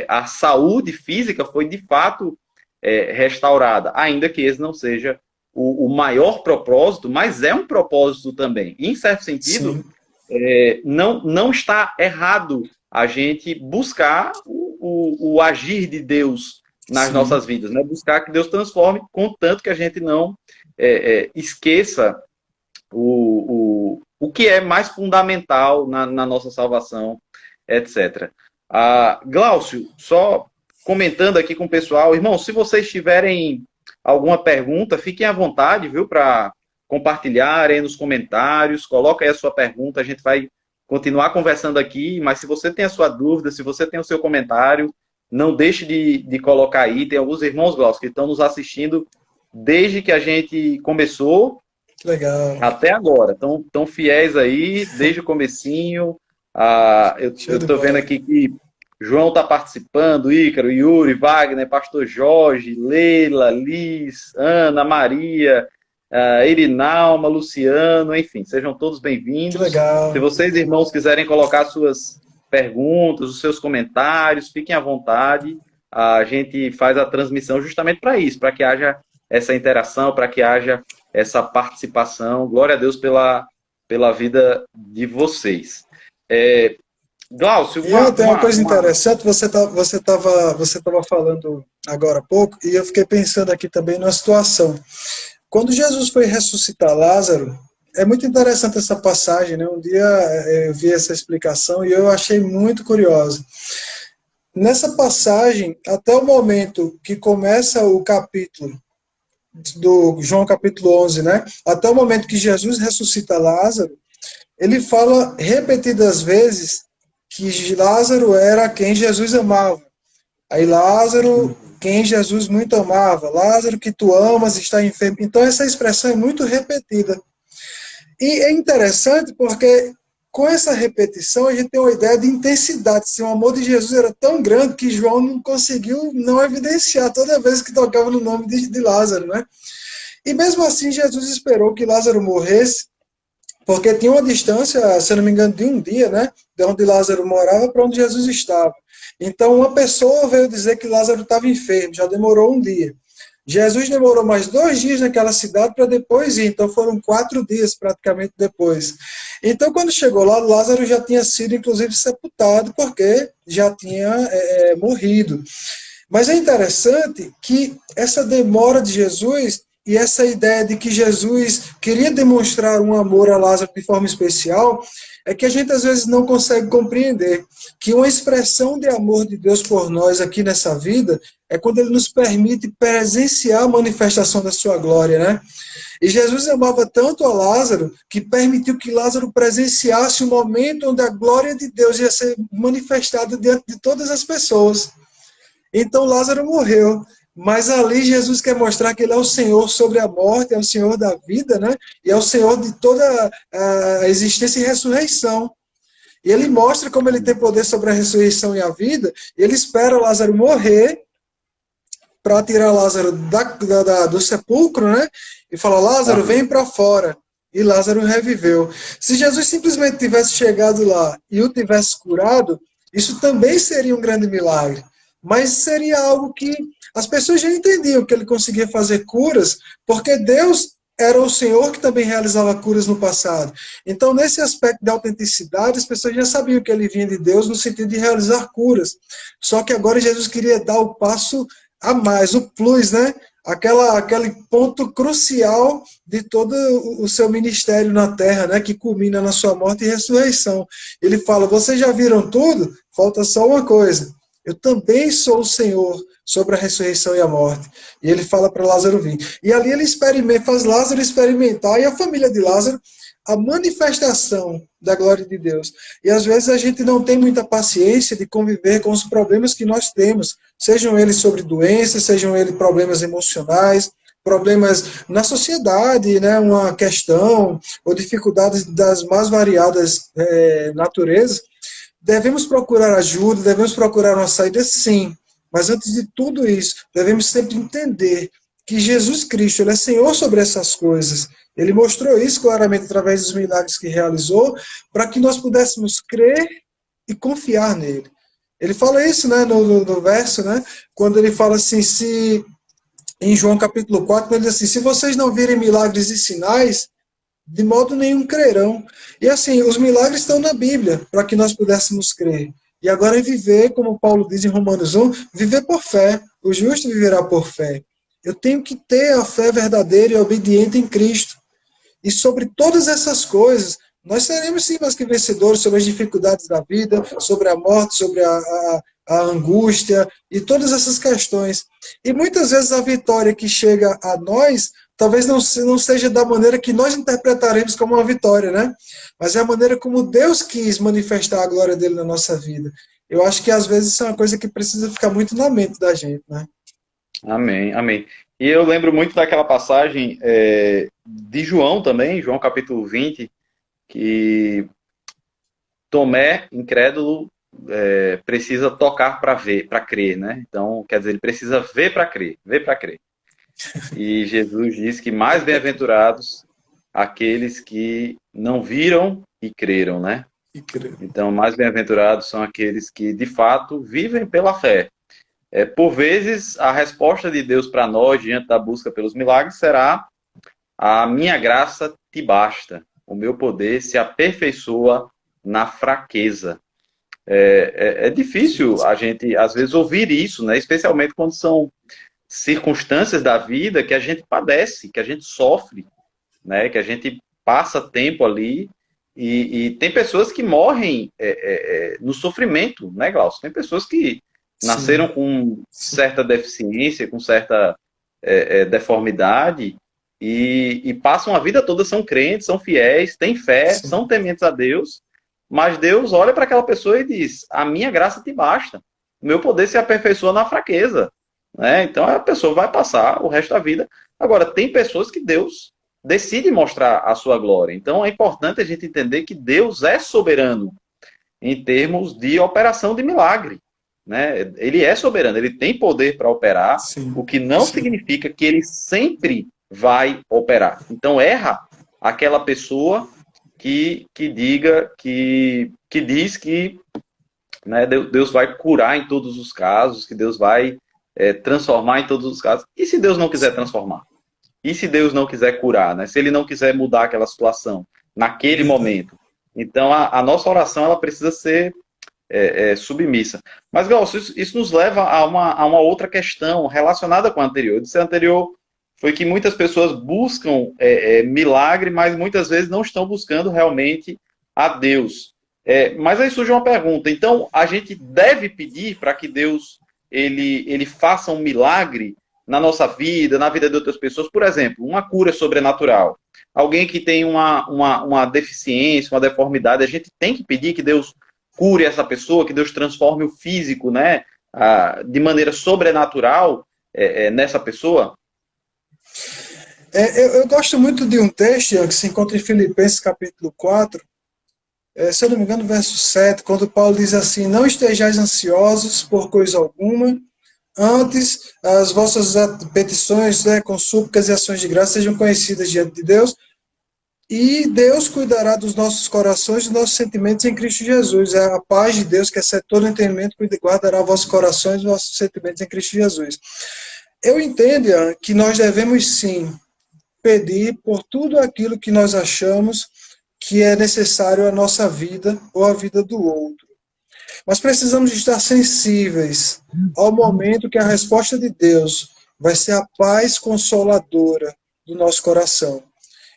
a saúde física foi de fato restaurada, ainda que esse não seja o maior propósito, mas é um propósito também. E, em certo sentido, não está errado a gente buscar o agir de Deus nas nossas vidas, né? Buscar que Deus transforme, contanto que a gente não esqueça o que é mais fundamental na nossa salvação, etc. Glaucio, só comentando aqui com o pessoal, irmão, se vocês tiverem alguma pergunta, fiquem à vontade, viu, para compartilhar aí nos comentários, coloca aí a sua pergunta, a gente vai continuar conversando aqui, mas se você tem a sua dúvida, se você tem o seu comentário, não deixe de colocar aí. Tem alguns irmãos, Glaucio, que estão nos assistindo desde que a gente começou, legal, até agora, estão fiéis aí, desde o comecinho. Eu estou vendo aqui que João está participando, Ícaro, Yuri, Wagner, Pastor Jorge, Leila, Liz, Ana, Maria, Irinalma, Luciano, enfim, sejam todos bem-vindos. Legal. Se vocês, irmãos, quiserem colocar suas perguntas, os seus comentários, fiquem à vontade. A gente faz a transmissão justamente para isso, para que haja essa interação, para que haja essa participação. Glória a Deus pela vida de vocês. Glaucio, tem uma coisa interessante, você estava falando agora há pouco, e eu fiquei pensando aqui também numa situação. Quando Jesus foi ressuscitar Lázaro, é muito interessante essa passagem, né? Um dia eu vi essa explicação e eu achei muito curiosa. Nessa passagem, até o momento que começa o capítulo, do João capítulo 11, né? Até o momento que Jesus ressuscita Lázaro, ele fala repetidas vezes que Lázaro era quem Jesus amava. Aí Lázaro, quem Jesus muito amava. Lázaro, que tu amas, está enfermo. Então essa expressão é muito repetida. E é interessante porque com essa repetição a gente tem uma ideia de intensidade. Se o amor de Jesus era tão grande que João não conseguiu não evidenciar toda vez que tocava no nome de Lázaro, né? E mesmo assim Jesus esperou que Lázaro morresse, porque tinha uma distância, se eu não me engano, de um dia, né? De onde Lázaro morava para onde Jesus estava. Então uma pessoa veio dizer que Lázaro estava enfermo, já demorou um dia. Jesus demorou mais 2 dias naquela cidade para depois ir, então foram 4 dias praticamente depois. Então, quando chegou lá, Lázaro já tinha sido, inclusive, sepultado, porque já tinha morrido. Mas é interessante que essa demora de Jesus e essa ideia de que Jesus queria demonstrar um amor a Lázaro de forma especial, é que a gente às vezes não consegue compreender que uma expressão de amor de Deus por nós aqui nessa vida é quando ele nos permite presenciar a manifestação da sua glória, né? E Jesus amava tanto a Lázaro que permitiu que Lázaro presenciasse o momento onde a glória de Deus ia ser manifestada diante de todas as pessoas. Então Lázaro morreu, mas ali Jesus quer mostrar que ele é o Senhor sobre a morte, é o Senhor da vida, né? E é o Senhor de toda a existência e ressurreição. E ele mostra como ele tem poder sobre a ressurreição e a vida, e ele espera Lázaro morrer para tirar Lázaro do sepulcro, né? E fala, Lázaro, vem para fora. E Lázaro reviveu. Se Jesus simplesmente tivesse chegado lá e o tivesse curado, isso também seria um grande milagre. Mas seria algo que as pessoas já entendiam que ele conseguia fazer curas, porque Deus era o Senhor que também realizava curas no passado. Então, nesse aspecto de autenticidade, as pessoas já sabiam que ele vinha de Deus no sentido de realizar curas. Só que agora Jesus queria dar o passo a mais, o plus, né? Aquele ponto crucial de todo o seu ministério na terra, né? Que culmina na sua morte e ressurreição. Ele fala, vocês já viram tudo? Falta só uma coisa. Eu também sou o Senhor sobre a ressurreição e a morte. E ele fala para Lázaro vir. E ali ele faz Lázaro experimentar, e a família de Lázaro, a manifestação da glória de Deus. E às vezes a gente não tem muita paciência de conviver com os problemas que nós temos, sejam eles sobre doenças, sejam eles problemas emocionais, problemas na sociedade, né, uma questão, ou dificuldades das mais variadas naturezas. Devemos procurar ajuda, devemos procurar uma saída, sim. Mas antes de tudo isso, devemos sempre entender que Jesus Cristo, ele é Senhor sobre essas coisas. Ele mostrou isso claramente através dos milagres que realizou, para que nós pudéssemos crer e confiar nele. Ele fala isso, né, no verso, né, quando ele fala assim, em João capítulo 4, ele diz assim, se vocês não virem milagres e sinais, de modo nenhum crerão. E assim, os milagres estão na Bíblia, para que nós pudéssemos crer. E agora é viver, como Paulo diz em Romanos 1, viver por fé. O justo viverá por fé. Eu tenho que ter a fé verdadeira e obediente em Cristo. E sobre todas essas coisas, nós seremos sim mais que vencedores sobre as dificuldades da vida, sobre a morte, sobre a angústia e todas essas questões. E muitas vezes a vitória que chega a nós talvez não seja da maneira que nós interpretaremos como uma vitória, né? Mas é a maneira como Deus quis manifestar a glória dele na nossa vida. Eu acho que às vezes isso é uma coisa que precisa ficar muito na mente da gente, né? Amém, amém. E eu lembro muito daquela passagem de João também, João capítulo 20, que Tomé, incrédulo, precisa tocar para ver, para crer, né? Então, quer dizer, ele precisa ver para crer, ver para crer. E Jesus diz que mais bem-aventurados aqueles que não viram e creram, né? Então, mais bem-aventurados são aqueles que, de fato, vivem pela fé. Por vezes, a resposta de Deus para nós, diante da busca pelos milagres, será: a minha graça te basta, o meu poder se aperfeiçoa na fraqueza. É difícil a gente, às vezes, ouvir isso, né? Especialmente quando são circunstâncias da vida que a gente padece, que a gente sofre, né? Que a gente passa tempo ali. E tem pessoas que morrem no sofrimento, né, Glaucio? Tem pessoas que nasceram com certa deficiência, com certa deformidade e passam a vida toda, são crentes, são fiéis, têm fé, Sim. são tementes a Deus, mas Deus olha para aquela pessoa e diz: a minha graça te basta, o meu poder se aperfeiçoa na fraqueza. Né? Então a pessoa vai passar o resto da vida. Agora, tem pessoas que Deus decide mostrar a sua glória. Então é importante a gente entender que Deus é soberano em termos de operação de milagre. Né? Ele é soberano, ele tem poder para operar, Sim. o que não Sim. significa que ele sempre vai operar. Então erra aquela pessoa que diz que, né, Deus vai curar em todos os casos, que Deus vai transformar em todos os casos. E se Deus não quiser transformar? E se Deus não quiser curar? Né? Se ele não quiser mudar aquela situação naquele momento? Então a nossa oração ela precisa ser submissa. Mas, Glaucio, isso nos leva a uma outra questão relacionada com a anterior. Eu disse a anterior foi que muitas pessoas buscam milagre, mas muitas vezes não estão buscando realmente a Deus. Mas aí surge uma pergunta. Então, a gente deve pedir para que Deus ele faça um milagre na nossa vida, na vida de outras pessoas? Por exemplo, uma cura sobrenatural. Alguém que tem uma deficiência, uma deformidade, a gente tem que pedir que Deus cure essa pessoa, que Deus transforme o físico, né, de maneira sobrenatural nessa pessoa? Eu gosto muito de um texto, Ian, que se encontra em Filipenses capítulo 4, se eu não me engano, verso 7, quando Paulo diz assim: não estejais ansiosos por coisa alguma, antes as vossas petições, né, com súplicas e ações de graça sejam conhecidas diante de Deus, e Deus cuidará dos nossos corações e dos nossos sentimentos em Cristo Jesus. É a paz de Deus, que excede todo entendimento, guardará vossos corações e vossos sentimentos em Cristo Jesus. Eu entendo, Ian, que nós devemos sim pedir por tudo aquilo que nós achamos que é necessário à nossa vida ou à vida do outro. Mas precisamos estar sensíveis ao momento que a resposta de Deus vai ser a paz consoladora do nosso coração,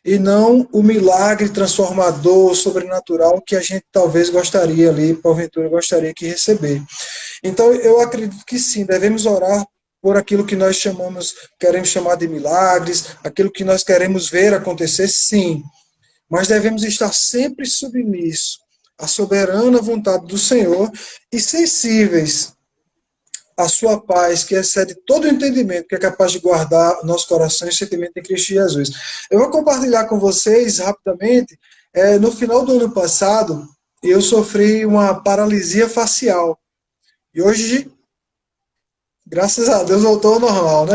e não o milagre transformador, sobrenatural, que a gente talvez gostaria ali, porventura gostaria que receber. Então, eu acredito que sim, devemos orar por aquilo que nós queremos chamar de milagres, aquilo que nós queremos ver acontecer, sim. Mas devemos estar sempre submissos à soberana vontade do Senhor e sensíveis à sua paz, que excede todo o entendimento, que é capaz de guardar nosso coração e sentimento em Cristo Jesus. Eu vou compartilhar com vocês, rapidamente, no final do ano passado, eu sofri uma paralisia facial. E hoje, graças a Deus, voltou ao normal, né?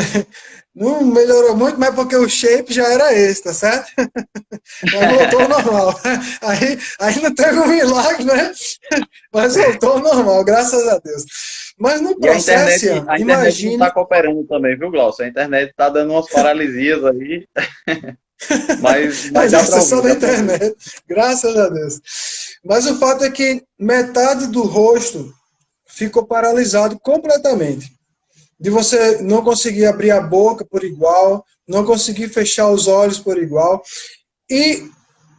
Não melhorou muito, mas porque o shape já era esse, tá certo? Mas voltou ao normal. Aí não teve um milagre, né? Mas voltou ao normal, graças a Deus. Mas no E processo, a internet não está imagine... cooperando também, viu, Glaucio? A internet está dando umas paralisias aí, mas Mas dá isso para é só ouvir, na dá para ouvir. internet, graças a Deus. Mas o fato é que metade do rosto ficou paralisado completamente. De você não conseguir abrir a boca por igual, não conseguir fechar os olhos por igual. E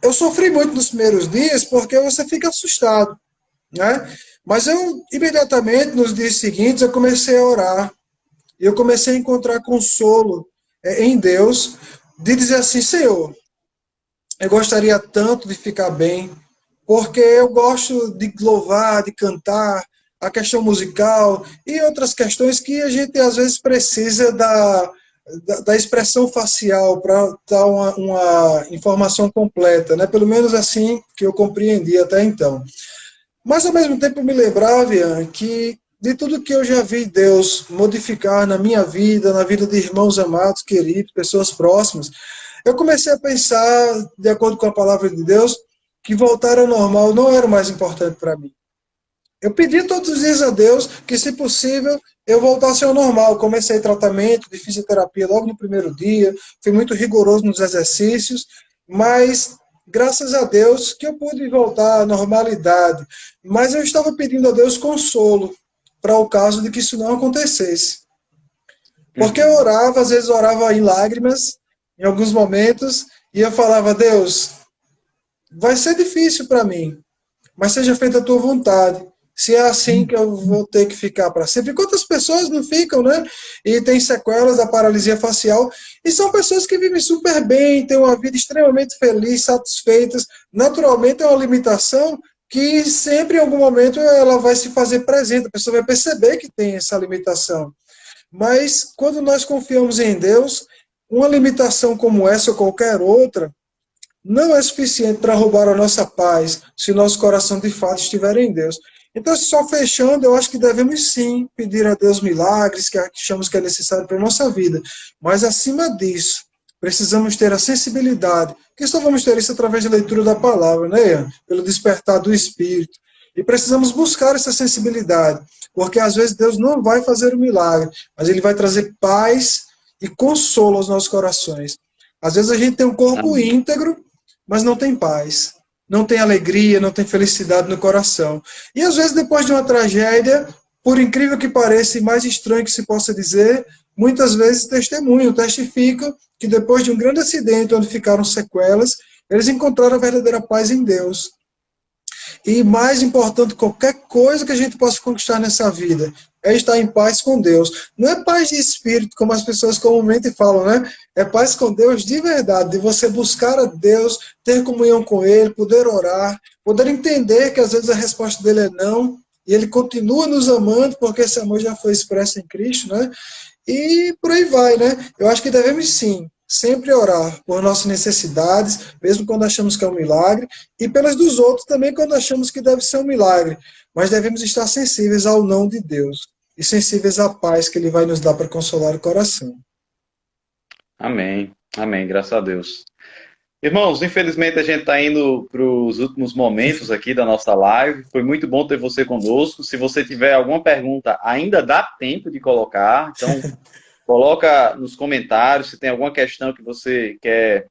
eu sofri muito nos primeiros dias porque você fica assustado, né? Mas eu, imediatamente, nos dias seguintes, eu comecei a orar. E eu comecei a encontrar consolo em Deus, de dizer assim: Senhor, eu gostaria tanto de ficar bem, porque eu gosto de louvar, de cantar, a questão musical e outras questões que a gente às vezes precisa da expressão facial para dar uma informação completa, né? Pelo menos assim que eu compreendi até então. Mas ao mesmo tempo eu me lembrava, Ian, que de tudo que eu já vi Deus modificar na minha vida, na vida de irmãos amados, queridos, pessoas próximas, eu comecei a pensar, de acordo com a palavra de Deus, que voltar ao normal não era o mais importante para mim. Eu pedi todos os dias a Deus que, se possível, eu voltasse ao normal. Comecei tratamento de fisioterapia logo no primeiro dia, fui muito rigoroso nos exercícios, mas graças a Deus que eu pude voltar à normalidade. Mas eu estava pedindo a Deus consolo para o caso de que isso não acontecesse. Porque eu orava, às vezes orava em lágrimas, em alguns momentos, e eu falava: Deus, vai ser difícil para mim, mas seja feita a tua vontade. se é assim que eu vou ter que ficar para sempre. Quantas pessoas não ficam, né? E tem sequelas da paralisia facial, e são pessoas que vivem super bem, têm uma vida extremamente feliz, satisfeitas. Naturalmente é uma limitação que sempre em algum momento ela vai se fazer presente, a pessoa vai perceber que tem essa limitação. Mas quando nós confiamos em Deus, uma limitação como essa ou qualquer outra não é suficiente para roubar a nossa paz, se o nosso coração de fato estiver em Deus. Então, só fechando, eu acho que devemos sim pedir a Deus milagres, que achamos que é necessário para a nossa vida. Mas, acima disso, precisamos ter a sensibilidade, que só vamos ter isso através da leitura da palavra, né, Ian? Pelo despertar do Espírito. E precisamos buscar essa sensibilidade, porque às vezes Deus não vai fazer o milagre, mas Ele vai trazer paz e consolo aos nossos corações. Às vezes a gente tem um corpo Amém. íntegro, mas não tem paz, não tem alegria, não tem felicidade no coração. E às vezes, depois de uma tragédia, por incrível que pareça e mais estranho que se possa dizer, muitas vezes testemunham, testificam que depois de um grande acidente onde ficaram sequelas, eles encontraram a verdadeira paz em Deus. E mais importante, qualquer coisa que a gente possa conquistar nessa vida é estar em paz com Deus. Não é paz de espírito, como as pessoas comumente falam, né? É paz com Deus de verdade, de você buscar a Deus, ter comunhão com Ele, poder orar, poder entender que às vezes a resposta dele é não, e Ele continua nos amando, porque esse amor já foi expresso em Cristo, né? E por aí vai, né? Eu acho que devemos sim sempre orar por nossas necessidades, mesmo quando achamos que é um milagre, e pelas dos outros também quando achamos que deve ser um milagre. Mas devemos estar sensíveis ao não de Deus e sensíveis à paz que Ele vai nos dar para consolar o coração. Amém. Amém. Graças a Deus. Irmãos, infelizmente a gente está indo para os últimos momentos aqui da nossa live. Foi muito bom ter você conosco. Se você tiver alguma pergunta, ainda dá tempo de colocar. Então, coloca nos comentários se tem alguma questão que você quer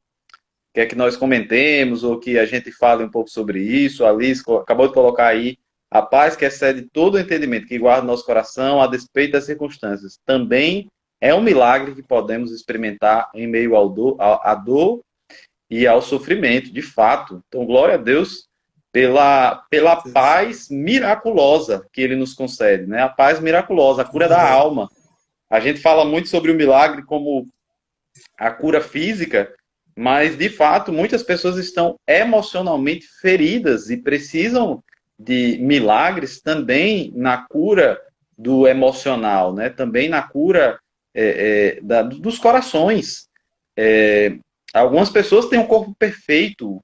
que nós comentemos ou que a gente fale um pouco sobre isso. A Alice acabou de colocar aí: a paz que excede todo o entendimento, que guarda o nosso coração a despeito das circunstâncias. Também é um milagre que podemos experimentar em meio à dor e ao sofrimento, de fato. Então, glória a Deus pela paz miraculosa que Ele nos concede, né? A paz miraculosa, a cura da alma. A gente fala muito sobre o milagre como a cura física, mas, de fato, muitas pessoas estão emocionalmente feridas e precisam de milagres também na cura do emocional, né? Também na cura dos corações. Algumas pessoas têm um corpo perfeito,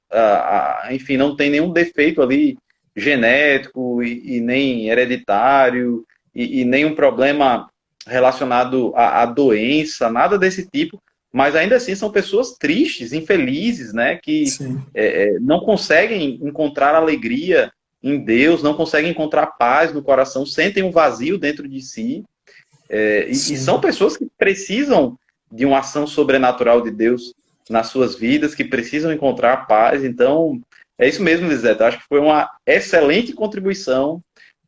enfim, não tem nenhum defeito ali genético e nem hereditário e nenhum problema relacionado à doença, nada desse tipo, mas ainda assim são pessoas tristes, infelizes, né, que não conseguem encontrar alegria em Deus, não conseguem encontrar paz no coração, sentem um vazio dentro de si, e são pessoas que precisam de uma ação sobrenatural de Deus nas suas vidas, que precisam encontrar paz. Então, é isso mesmo, Lisete. Acho que foi uma excelente contribuição,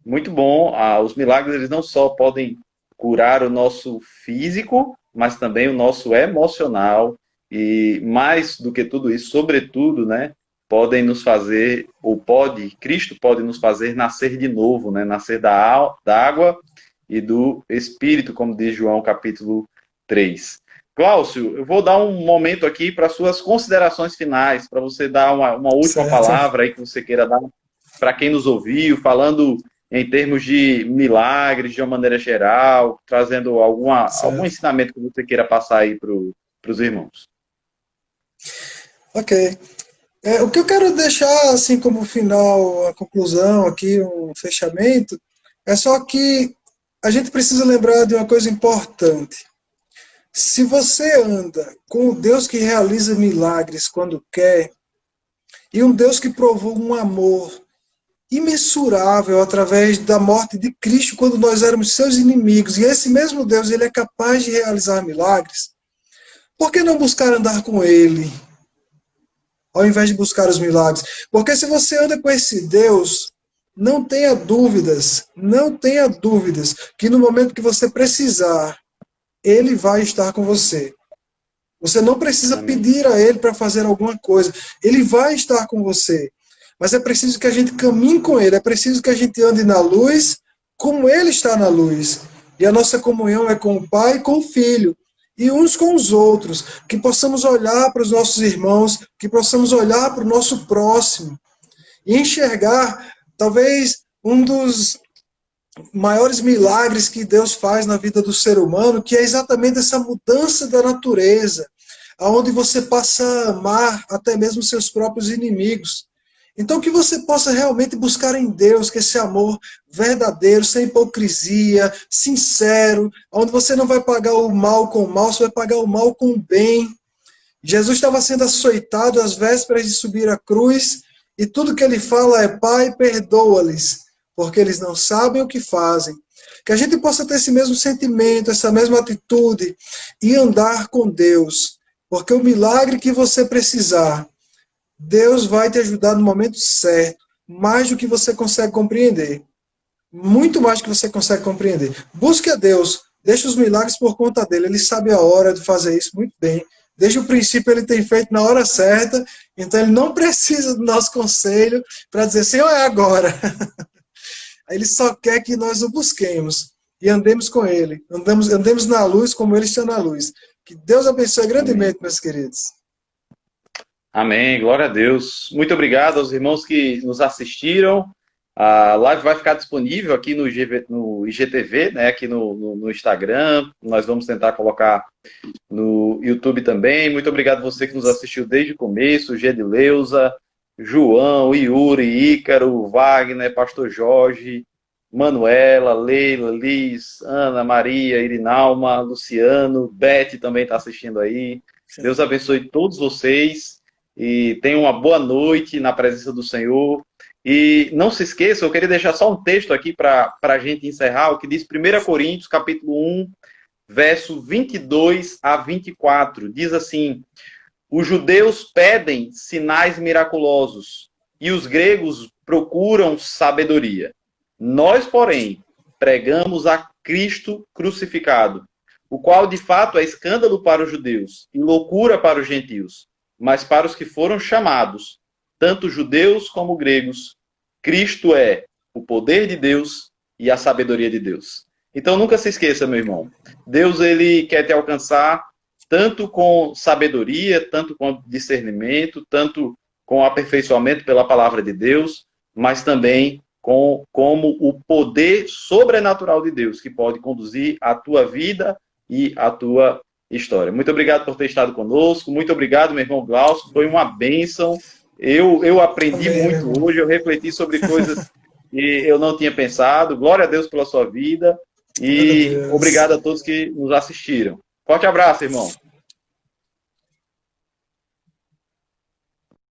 muito bom. Os milagres, eles não só podem curar o nosso físico, mas também o nosso emocional, e mais do que tudo isso, sobretudo, né, podem nos fazer, Cristo pode nos fazer nascer de novo, né, nascer da água e do Espírito, como diz João capítulo 3. Cláudio, eu vou dar um momento aqui para suas considerações finais, para você dar uma última palavra aí que você queira dar para quem nos ouviu, falando em termos de milagres, de uma maneira geral, trazendo algum ensinamento que você queira passar aí para os irmãos. Ok. O que eu quero deixar, assim, como final, a conclusão aqui, um fechamento, é só que a gente precisa lembrar de uma coisa importante. Se você anda com o Deus que realiza milagres quando quer, e um Deus que provou um amor imensurável através da morte de Cristo quando nós éramos seus inimigos, e esse mesmo Deus, ele é capaz de realizar milagres, por que não buscar andar com Ele, ao invés de buscar os milagres? Porque se você anda com esse Deus, não tenha dúvidas que no momento que você precisar, Ele vai estar com você. Você não precisa pedir a Ele para fazer alguma coisa. Ele vai estar com você. mas é preciso que a gente caminhe com Ele, é preciso que a gente ande na luz como Ele está na luz. E a nossa comunhão é com o Pai e com o Filho, e uns com os outros, que possamos olhar para os nossos irmãos, que possamos olhar para o nosso próximo, e enxergar, talvez, um dos maiores milagres que Deus faz na vida do ser humano, que é exatamente essa mudança da natureza, aonde você passa a amar até mesmo seus próprios inimigos. Então que você possa realmente buscar em Deus que esse amor verdadeiro, sem hipocrisia, sincero, onde você não vai pagar o mal com o mal, você vai pagar o mal com o bem. Jesus estava sendo açoitado às vésperas de subir à cruz, e tudo que ele fala é: Pai, perdoa-lhes, porque eles não sabem o que fazem. Que a gente possa ter esse mesmo sentimento, essa mesma atitude, e andar com Deus. Porque o milagre que você precisar, Deus vai te ajudar no momento certo, mais do que você consegue compreender. Muito mais do que você consegue compreender. Busque a Deus, deixe os milagres por conta dele. Ele sabe a hora de fazer isso muito bem. Desde o princípio ele tem feito na hora certa, então ele não precisa do nosso conselho para dizer: Senhor, é agora. Ele só quer que nós o busquemos e andemos com ele. Andemos na luz como ele está na luz. Que Deus abençoe grandemente, meus queridos. Amém, glória a Deus. Muito obrigado aos irmãos que nos assistiram. A live vai ficar disponível aqui no IGTV, né, aqui no Instagram. Nós vamos tentar colocar no YouTube também. Muito obrigado você que nos assistiu desde o começo, Gedileuza, João, Yuri, Ícaro, Wagner, Pastor Jorge, Manuela, Leila, Liz, Ana, Maria, Irinalma, Luciano, Beth também está assistindo aí. Sim. Deus abençoe todos vocês e tenham uma boa noite na presença do Senhor. E não se esqueça, eu queria deixar só um texto aqui para a gente encerrar, o que diz 1 Coríntios, capítulo 1, verso 22 a 24. Diz assim: os judeus pedem sinais miraculosos e os gregos procuram sabedoria. Nós, porém, pregamos a Cristo crucificado, o qual de fato é escândalo para os judeus e loucura para os gentios, mas para os que foram chamados, tanto judeus como gregos, Cristo é o poder de Deus e a sabedoria de Deus. Então nunca se esqueça, meu irmão, Deus ele quer te alcançar tanto com sabedoria, tanto com discernimento, tanto com aperfeiçoamento pela palavra de Deus, mas também como o poder sobrenatural de Deus, que pode conduzir a tua vida e a tua história. Muito obrigado por ter estado conosco, muito obrigado, meu irmão Glaucio, foi uma bênção. Eu aprendi muito hoje, eu refleti sobre coisas que eu não tinha pensado. Glória a Deus pela sua vida e obrigado a todos que nos assistiram. Forte abraço, irmão.